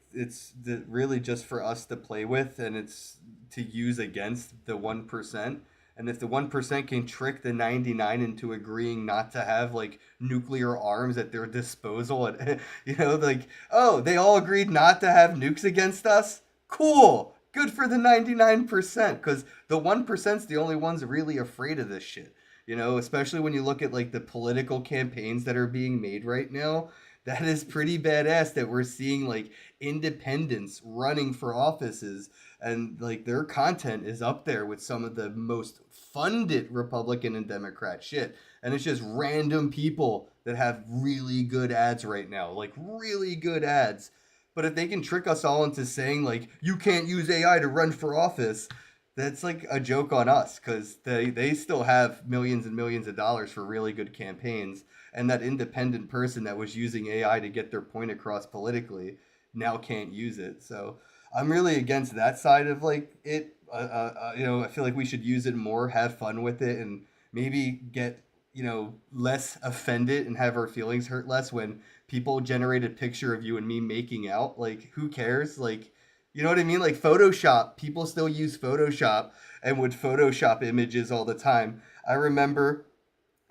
really just for us to play with, and it's to use against the 1%. And if the 1% can trick the 99 into agreeing not to have like nuclear arms at their disposal, and like, oh, they all agreed not to have nukes against us. Cool, good for the 99%, because the 1%'s the only ones really afraid of this shit. Especially when you look at like the political campaigns that are being made right now. That is pretty badass that we're seeing like independents running for offices, and like their content is up there with some of the most funded Republican and Democrat shit. And it's just random people that have really good ads right now, like really good ads. But if they can trick us all into saying like you can't use AI to run for office, that's like a joke on us, because they still have millions and millions of dollars for really good campaigns. And that independent person that was using AI to get their point across politically now can't use it. So I'm really against that side of like it. I feel like we should use it more, have fun with it, and maybe get less offended and have our feelings hurt less when people generate a picture of you and me making out. Like, who cares? Like, you know what I mean? Like Photoshop, people still use Photoshop and would Photoshop images all the time. I remember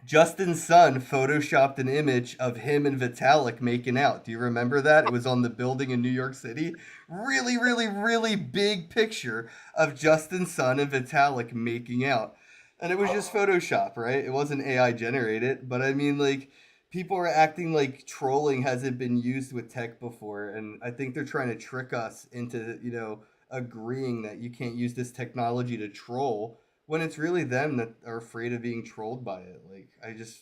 Justin's son photoshopped an image of him and Vitalik making out. Do you remember that? It was on the building in New York City. Really, really, really big picture of Justin's son and Vitalik making out. And it was just Photoshop, right? It wasn't AI generated. But I mean, like, people are acting like trolling hasn't been used with tech before. And I think they're trying to trick us into, agreeing that you can't use this technology to troll when it's really them that are afraid of being trolled by it. Like, I just,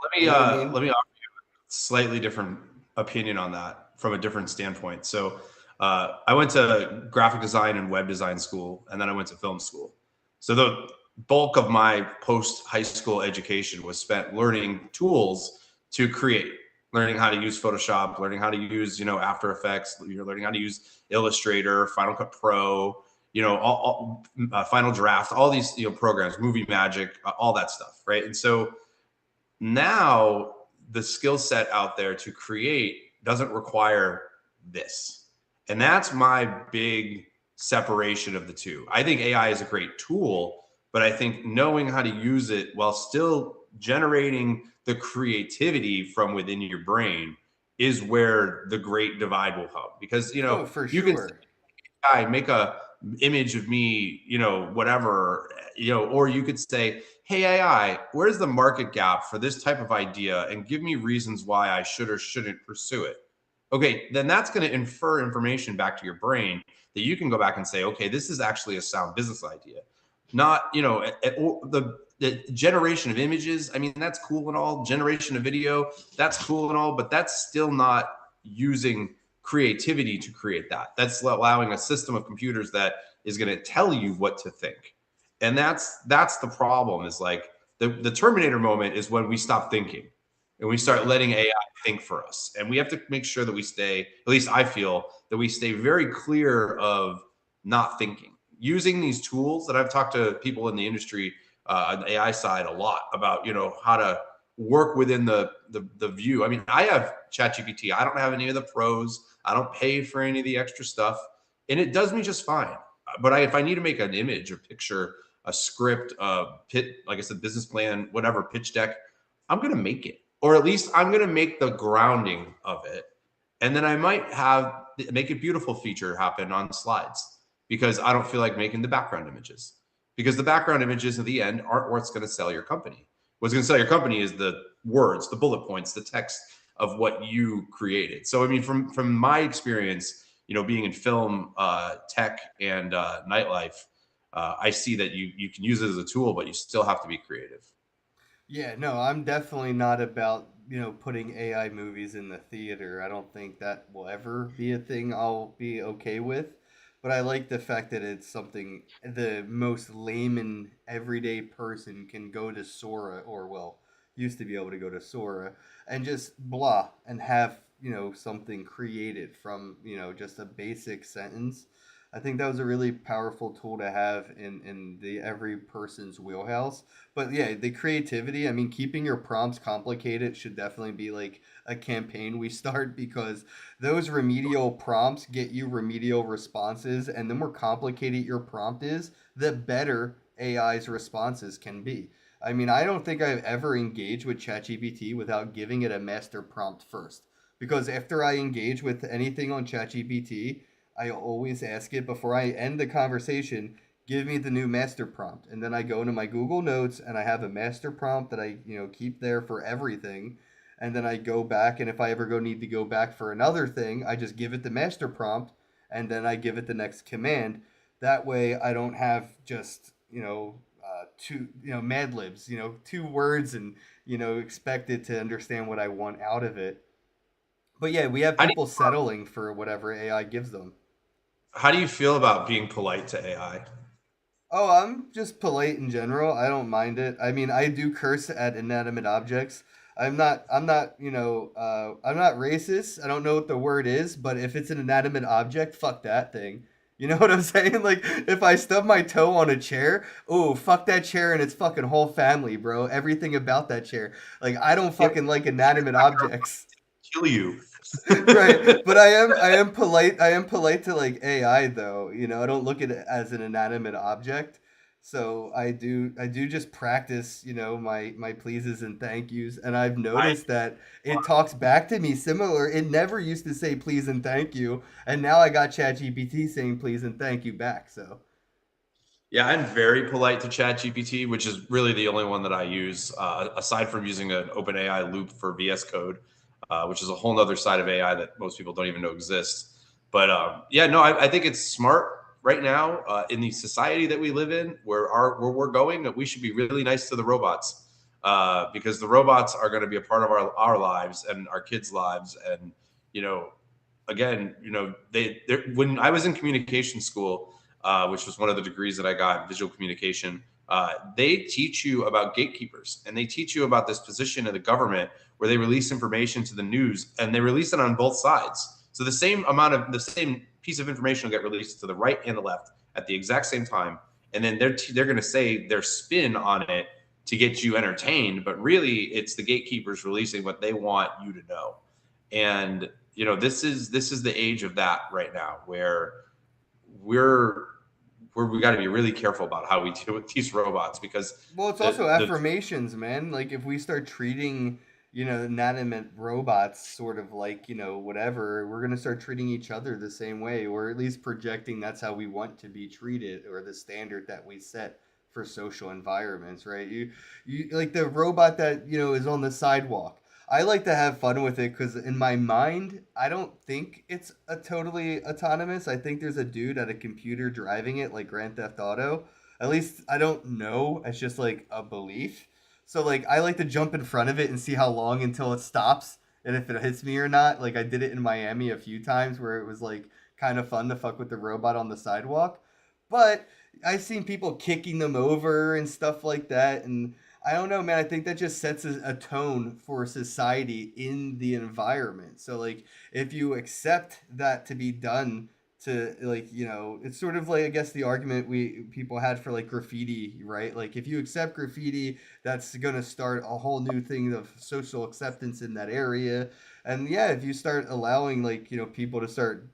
Let you me know what I mean? let me offer you a slightly different opinion on that from a different standpoint. So I went to graphic design and web design school, and then I went to film school. So the bulk of my post high school education was spent learning tools to create, learning how to use Photoshop, learning how to use After Effects, learning how to use Illustrator, Final Cut Pro, Final Draft, all these programs, Movie Magic, all that stuff, right? And so now the skill set out there to create doesn't require this. And that's my big separation of the two. I think AI is a great tool, but I think knowing how to use it while still generating the creativity from within your brain is where the great divide will come. Because, Oh, for you can sure. I make a image of me, whatever, or you could say, hey, AI, where's the market gap for this type of idea? And give me reasons why I should or shouldn't pursue it. Okay, then that's going to infer information back to your brain that you can go back and say, okay, this is actually a sound business idea. Not, the generation of images. I mean, that's cool and all. Generation of video, that's cool and all, but that's still not using creativity to create that. That's allowing a system of computers that is going to tell you what to think. And that's the problem, is like the Terminator moment is when we stop thinking and we start letting AI think for us. And we have to make sure that we stay, at least I feel, that we stay very clear of not thinking. Using these tools that I've talked to people in the industry on the AI side a lot about, how to work within the view. I mean, I have ChatGPT. I don't have any of the pros. I don't pay for any of the extra stuff, and it does me just fine. But if I need to make an image, a picture, a script, like I said, business plan, whatever, pitch deck, I'm going to make it, or at least I'm going to make the grounding of it. And then I might make a beautiful feature happen on slides, because I don't feel like making the background images, because the background images at the end aren't what's going to sell your company. What's going to sell your company is the words, the bullet points, the text of what you created. So, I mean, from my experience, being in film, tech, and nightlife, I see that you can use it as a tool, but you still have to be creative. Yeah, no, I'm definitely not about, putting AI movies in the theater. I don't think that will ever be a thing I'll be okay with. But I like the fact that it's something the most layman, everyday person can go to Sora, or, well, used to be able to go to Sora, and just blah and have, something created from, just a basic sentence. I think that was a really powerful tool to have in the every person's wheelhouse. But yeah, the creativity, I mean, keeping your prompts complicated should definitely be like a campaign we start, because those remedial prompts get you remedial responses, and the more complicated your prompt is, the better AI's responses can be. I mean, I don't think I've ever engaged with ChatGPT without giving it a master prompt first. Because after I engage with anything on ChatGPT, I always ask it before I end the conversation, give me the new master prompt. And then I go into my Google Notes and I have a master prompt that I, keep there for everything. And then I go back, and if I ever need to go back for another thing, I just give it the master prompt, and then I give it the next command. That way I don't have just, two, Mad Libs, two words, and, expect it to understand what I want out of it. But yeah, we have How do people settling for whatever AI gives them. how do you feel about being polite to AI? Oh, I'm just polite in general. I don't mind it. I mean, I do curse at inanimate objects. I'm not racist. I don't know what the word is, but if it's an inanimate object, fuck that thing. You know what I'm saying? Like, if I stub my toe on a chair, oh, fuck that chair and its fucking whole family, bro. Everything about that chair. Like, I don't Yeah, fucking like inanimate objects. kill you. Right, but I am polite. I am polite to like AI though. I don't look at it as an inanimate object. So I do just practice, my pleases and thank yous, and I've I noticed that it talks back to me similar. It never used to say please and thank you, and now I got ChatGPT saying please and thank you back. So Yeah, I'm very polite to ChatGPT, which is really the only one that I use, aside from using an OpenAI loop for VS Code, which is a whole other side of AI that most people don't even know exists. But yeah, no, I think it's smart right now in the society that we live in, where we're going. That we should be really nice to the robots, because the robots are going to be a part of our lives and our kids' lives. And you know, again, when I was in communication school, which was one of the degrees that I got, visual communication. They teach you about gatekeepers, and they teach you about this position of the government where they release information to the news, and they release it on both sides. So the same piece of information will get released to the right and the left at the exact same time, and then they're going to say their spin on it to get you entertained, but really it's the gatekeepers releasing what they want you to know. And this is the age of that right now, where we're we got to be really careful about how we deal with these robots, because well, it's also the affirmations, man. Like if we start treating, inanimate robots sort of like, whatever, we're gonna start treating each other the same way, or at least projecting that's how we want to be treated, or the standard that we set for social environments, right? You like the robot that, is on the sidewalk. I like to have fun with it because in my mind, I don't think it's a totally autonomous. I think there's a dude at a computer driving it, like Grand Theft Auto. At least I don't know. It's just like a belief. So like I like to jump in front of it and see how long until it stops and if it hits me or not. Like I did it in Miami a few times where it was like kind of fun to fuck with the robot on the sidewalk. But I've seen people kicking them over and stuff like that, and I don't know, man. I think that just sets a tone for society in the environment. So like if you accept that to be done, to like, it's sort of like, I guess, the argument we people had for like graffiti, right? Like if you accept graffiti, that's going to start a whole new thing of social acceptance in that area. And yeah, if you start allowing like, people to start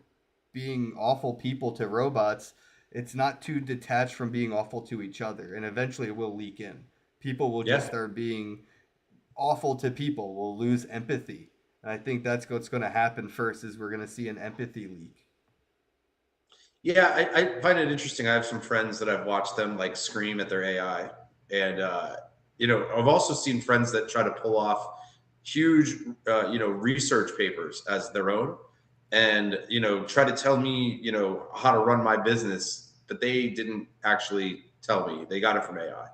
being awful people to robots, it's not too detached from being awful to each other, and eventually it will leak in. People will just yeah start being awful to people. We'll lose empathy, and I think that's what's going to happen first. Is we're going to see an empathy leak. yeah I find it interesting. I have some friends that I've watched them like scream at their AI, and I've also seen friends that try to pull off huge research papers as their own, and try to tell me how to run my business, but they didn't actually tell me. They got it from AI.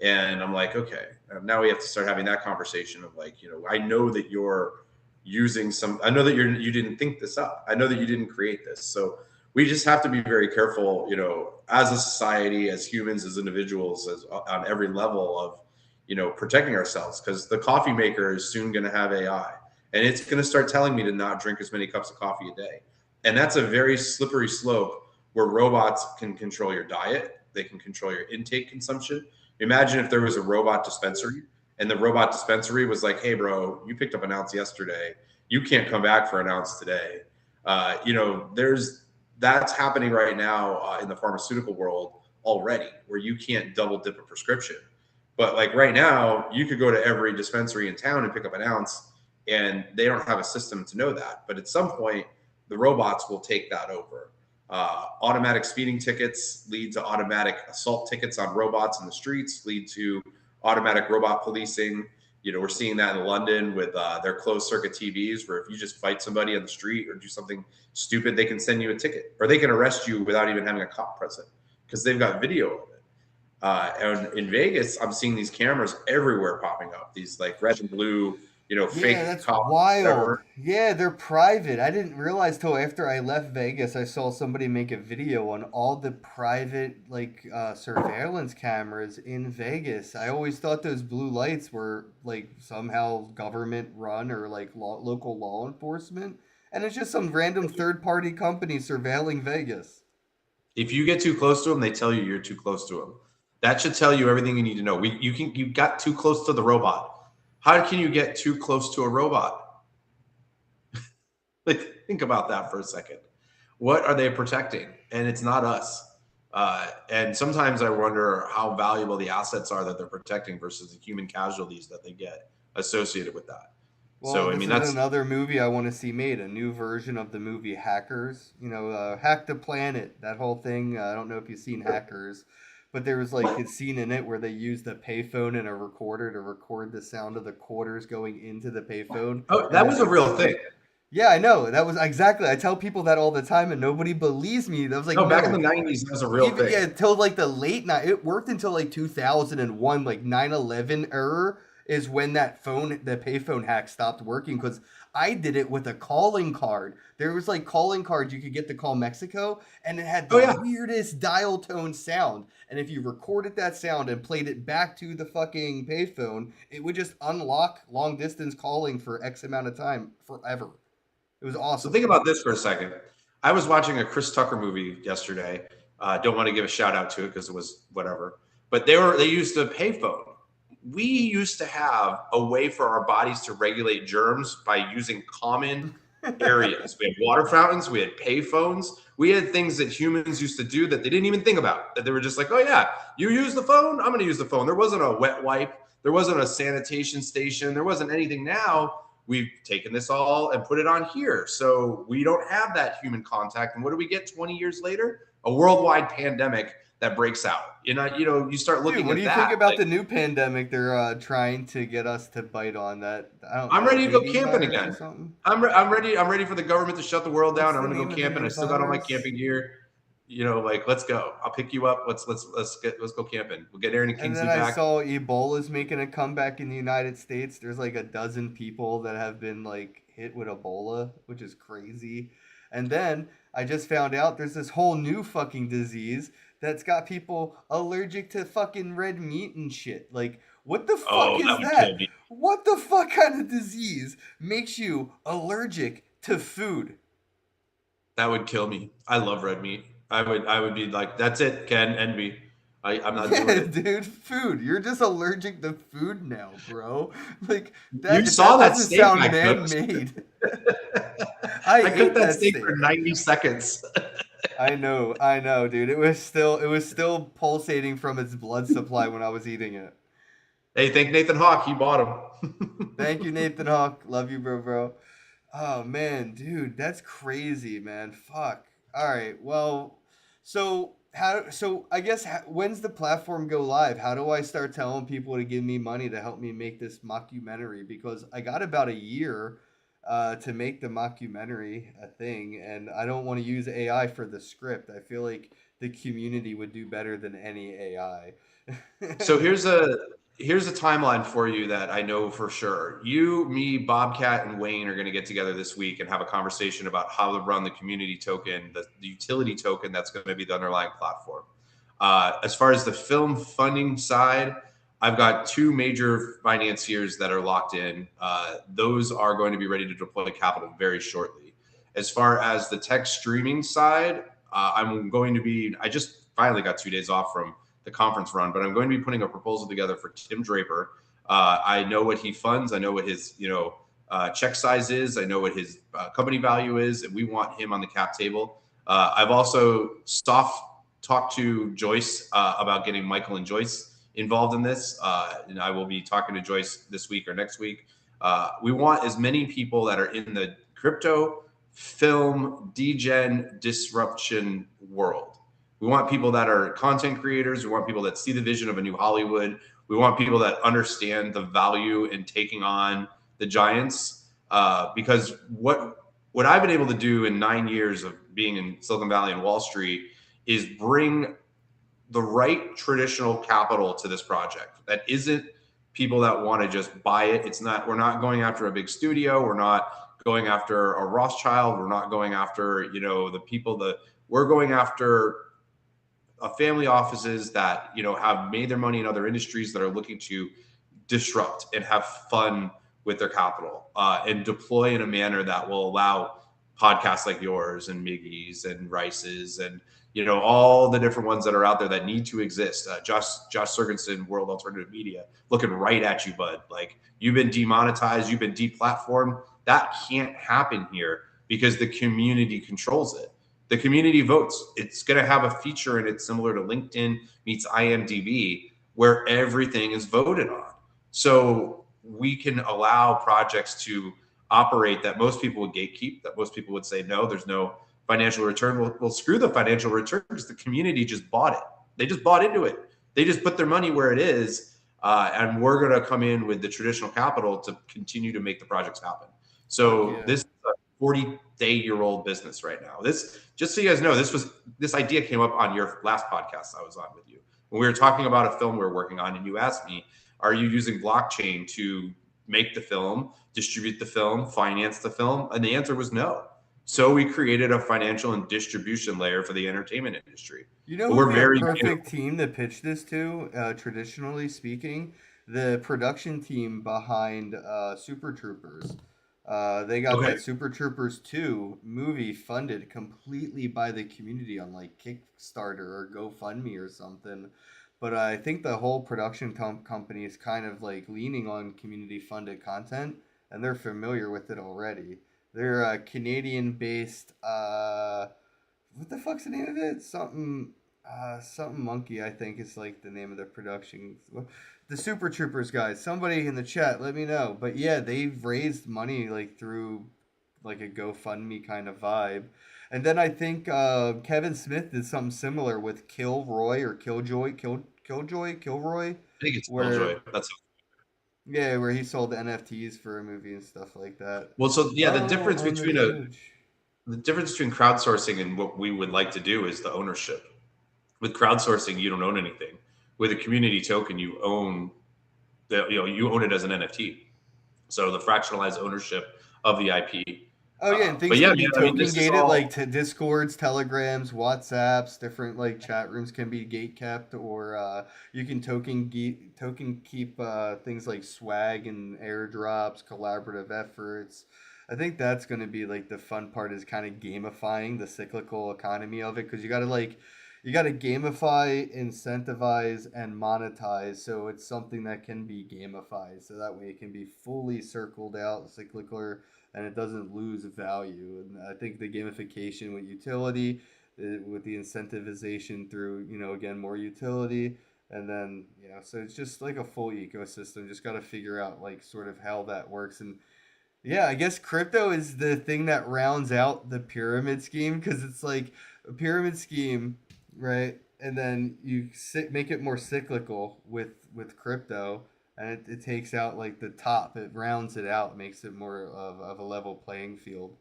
And I'm like, okay, now we have to start having that conversation of like, I know that you're using I know that you didn't think this up. I know that you didn't create this. So we just have to be very careful, as a society, as humans, as individuals, as on every level of, protecting ourselves, because the coffee maker is soon going to have AI, and it's going to start telling me to not drink as many cups of coffee a day. And that's a very slippery slope where robots can control your diet. They can control your intake consumption. Imagine if there was a robot dispensary and the robot dispensary was like, hey, bro, you picked up an ounce yesterday. You can't come back for an ounce today. That's happening right now in the pharmaceutical world already, where you can't double dip a prescription. But like right now, you could go to every dispensary in town and pick up an ounce, and they don't have a system to know that. But at some point, the robots will take that over. Automatic speeding tickets lead to automatic assault tickets on robots in the streets, lead to automatic robot policing. We're seeing that in London with their closed circuit TVs, where if you just fight somebody on the street or do something stupid, they can send you a ticket, or they can arrest you without even having a cop present because they've got video of it. And in Vegas, I'm seeing these cameras everywhere popping up, these like red and blue, fake Yeah, that's cops, wild. whatever. Yeah, they're private. I didn't realize till after I left Vegas, I saw somebody make a video on all the private surveillance cameras in Vegas. I always thought those blue lights were like somehow government run or like local law enforcement, and it's just some random third party company surveilling Vegas. If you get too close to them, they tell you you're too close to them. That should tell you everything you need to know. You got too close to the robot. How can you get too close to a robot? Like, think about that for a second. What are they protecting? And it's not us. And sometimes I wonder how valuable the assets are that they're protecting versus the human casualties that they get associated with that. Well, So, I this mean, is that's another movie I want to see made, a new version of the movie Hackers. Hack the Planet, that whole thing. I don't know if you've seen Hackers, but there was like a scene in it where they used a payphone and a recorder to record the sound of the quarters going into the payphone. oh, And that then was a real thing. yeah, I know. That was exactly. I tell people that all the time, and nobody believes me. That was like, No, back in no, the 90s, that was a real even thing. yeah, until like the late night. It worked until like 2001, like 9/11 error is when the payphone hack stopped working because I did it with a calling card. There was like calling cards you could get to call Mexico, and it had Oh, the yeah. weirdest dial tone sound. And if you recorded that sound and played it back to the fucking payphone, it would just unlock long distance calling for X amount of time forever. It was So awesome. think about this for a second. I was watching a Chris Tucker movie yesterday. Don't want to give a shout out to it because it was whatever. But they used a payphone. We used to have a way for our bodies to regulate germs by using common areas. We had water fountains, we had payphones, we had things that humans used to do that they didn't even think about. That they were just like, oh yeah, you use the phone, I'm going to use the phone. There wasn't a wet wipe, there wasn't a sanitation station, there wasn't anything. Now we've taken this all and put it on here. So we don't have that human contact. And what do we get 20 years later? A worldwide pandemic that breaks out. You start Dude, looking what at do you think that. about Like, the new pandemic they're trying to get us to bite on? That I don't I'm know, ready to go rabies camping virus or again. something? I'm ready. I'm ready for the government to shut the world down. What's I'm the going to go name of the camping. I new still got all my virus? camping gear. Like, let's go. I'll pick you up. Let's go camping. We'll get Aaron and And then Kingsley I back. saw Ebola's making a comeback in the United States. There's like a dozen people that have been like hit with Ebola, which is crazy. And then I just found out there's this whole new fucking disease that's got people allergic to fucking red meat and shit. Like, what the fuck Oh, is that would kill that? me. What the fuck kind of disease makes you allergic to food? That would kill me. I love red meat. I would be like, that's it, Ken, end me. I'm not doing Yeah, it. dude, food. You're just allergic to food now, bro. Like You that saw that that doesn't steak sound I cooked. man-made. I I cooked ate that that steak for steak. 90 seconds. I know, dude. It was still pulsating from its blood supply when I was eating it. Hey, thank Nathan Hawk. He bought Thank you, him. Nathan Hawk. Love you, bro. Oh man, dude, that's crazy, man. Fuck. All right. Well, so I guess when's the platform go live? How do I start telling people to give me money to help me make this mockumentary? Because I got about a year. to make the mockumentary a thing, and I don't want to use AI for the script. I feel like the community would do better than any AI. So here's a timeline for you that I know for sure. You, me, Bobcat, and Wayne are going to get together this week and have a conversation about how to run the community token, the utility token that's going to be the underlying platform. As far as the film funding side, I've got two major financiers that are locked in. Those are going to be ready to deploy capital very shortly. As far as the tech streaming side, I just finally got 2 days off from the conference run, but I'm going to be putting a proposal together for Tim Draper. I know what he funds. I know what his check size is. I know what his company value is, and we want him on the cap table. I've also soft talked to Joyce about getting Michael and Joyce involved in this, and I will be talking to Joyce this week or next week. We want as many people that are in the crypto, film, degen, disruption world. We want people that are content creators. We want people that see the vision of a new Hollywood. We want people that understand the value in taking on the giants. Because what I've been able to do in 9 years of being in Silicon Valley and Wall Street is bring the right traditional capital to this project. That isn't people that want to just buy it. We're not going after a big studio. We're not going after a Rothschild. We're not going after, the people we're going after family offices that, have made their money in other industries that are looking to disrupt and have fun with their capital and deploy in a manner that will allow podcasts like yours and Miggy's and Rice's and all the different ones that are out there that need to exist. Josh Sergensen, World Alternative Media, looking right at you, bud. Like, you've been demonetized, you've been deplatformed. That can't happen here because the community controls it. The community votes. It's going to have a feature in it similar to LinkedIn meets IMDb, where everything is voted on. So we can allow projects to operate that most people would gatekeep, that most people would say, no, there's no financial return. Well, screw the financial return, because the community just bought it. They just bought into it. They just put their money where it is. And we're going to come in with the traditional capital to continue to make the projects happen. So this is a 40-day-year-old business right now. This, just so you guys know, this idea came up on your last podcast I was on with you. When we were talking about a film we were working on, and you asked me, are you using blockchain to make the film, distribute the film, finance the film? And the answer was no. So we created a financial and distribution layer for the entertainment industry. You know who would be a perfect team to pitch this to, traditionally speaking? The production team behind Super Troopers. They got that Super Troopers 2 movie funded completely by the community on like Kickstarter or GoFundMe or something. But I think the whole production company is kind of like leaning on community funded content, and they're familiar with it already. They're a Canadian-based. What the fuck's the name of it? Something Monkey, I think is like the name of the production. The Super Troopers guys. Somebody in the chat, let me know. But yeah, they've raised money like through like a GoFundMe kind of vibe. And then I think Kevin Smith did something similar with Kilroy or Kilroy. I think it's Killjoy. Yeah, where he sold NFTs for a movie and stuff like that. Well, so yeah, the difference between crowdsourcing and what we would like to do is the ownership. With crowdsourcing, you don't own anything. With a community token, you own you own it as an NFT. So the fractionalized ownership of the IP. Oh yeah, and things can be token gated, like to Discords, Telegrams, WhatsApps, different like chat rooms can be gate kept, or you can token keep things like swag and airdrops, collaborative efforts. I think that's going to be like the fun part, is kind of gamifying the cyclical economy of it, because you got to gamify, incentivize, and monetize, so it's something that can be gamified, so that way it can be fully circled out, cyclical, and it doesn't lose value. And I think the gamification with utility, with the incentivization through, again, more utility, and then, so it's just like a full ecosystem. Just got to figure out like sort of how that works. And yeah, I guess crypto is the thing that rounds out the pyramid scheme, because it's like a pyramid scheme, right? And then you make it more cyclical with crypto. and it takes out like the top. It rounds it out, makes it more of a level playing field.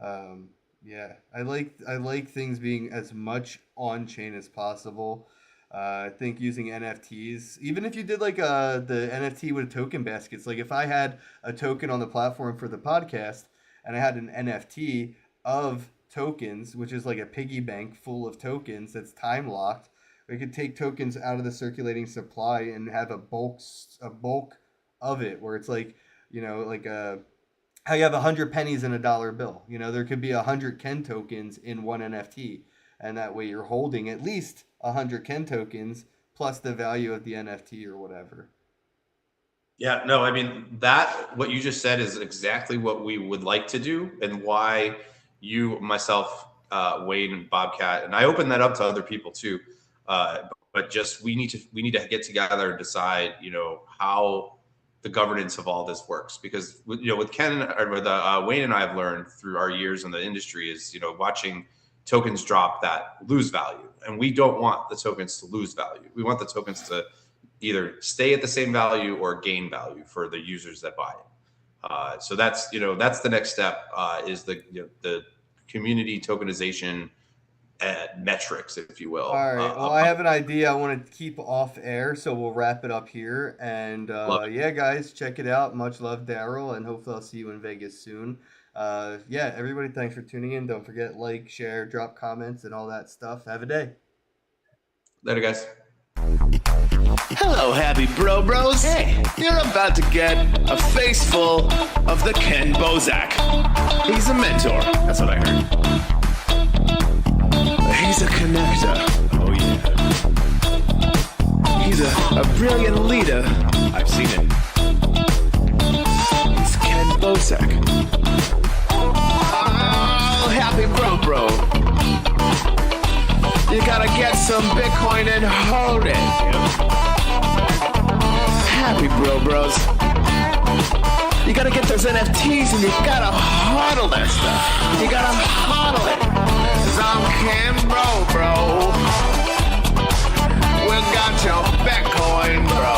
Yeah, I like things being as much on chain as possible. I think using NFTs, even if you did like the NFT with token baskets, like if I had a token on the platform for the podcast and I had an NFT of tokens, which is like a piggy bank full of tokens that's time locked, we could take tokens out of the circulating supply and have a bulk of it, where it's like, like how you have 100 pennies in a dollar bill. There could be 100 Ken tokens in one NFT, and that way you're holding at least 100 Ken tokens plus the value of the NFT or whatever. Yeah, no, I mean, what you just said is exactly what we would like to do, and why you, myself, Wayne, and Bobcat, and I open that up to other people too. But just we need to get together and decide, how the governance of all this works, because with Ken or with Wayne and I have learned through our years in the industry is watching tokens drop that lose value, and we don't want the tokens to lose value. We want the tokens to either stay at the same value or gain value for the users that buy it. So that's the next step, is the community tokenization metrics, if you will. All right. Well, I have an idea I want to keep off air, so we'll wrap it up here. And yeah, guys, check it out. Much love, Darryll, and hopefully I'll see you in Vegas soon. Yeah, everybody, thanks for tuning in. Don't forget, like, share, drop comments, and all that stuff. Have a day. Later, guys. Hello, happy bros. Hey, you're about to get a face full of the Ken Bozak. He's a mentor. That's what I heard. He's a connector. Oh, yeah. He's a brilliant leader. I've seen it. He's Ken Bozak. Oh, happy bro. You gotta get some Bitcoin and hold it. Happy bros. You gotta get those NFTs and you gotta hodl that stuff. You gotta hodl it. 'Cause I'm Ken bro. We got your Bitcoin, bro.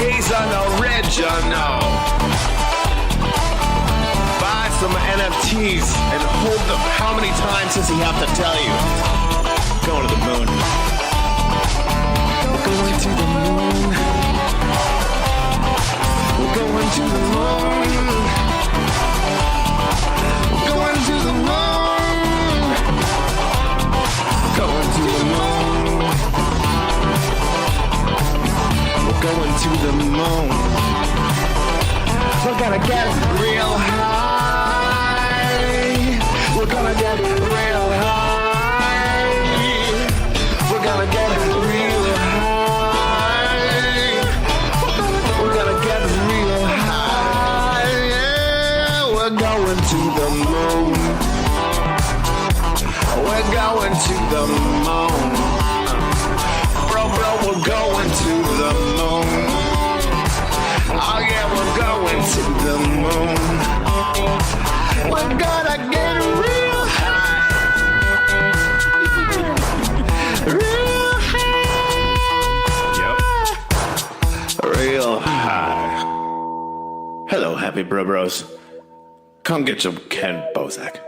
He's an original. Buy some NFTs and hold them. How many times does he have to tell you? Going to the moon. We're going to the moon. We're going to the moon. We're going to the moon. Going to the moon. We're going to the moon. We're gonna get real high. We're gonna get real high. We're gonna get real high. We're gonna get real high. Yeah, we're going to the moon. We're going to the moon. Bro, we're going to the moon. Oh yeah, we're going to the moon. We're gonna get real high. Real high. Yep. Real high. Hello, happy bros. Come get some Ken Bozak.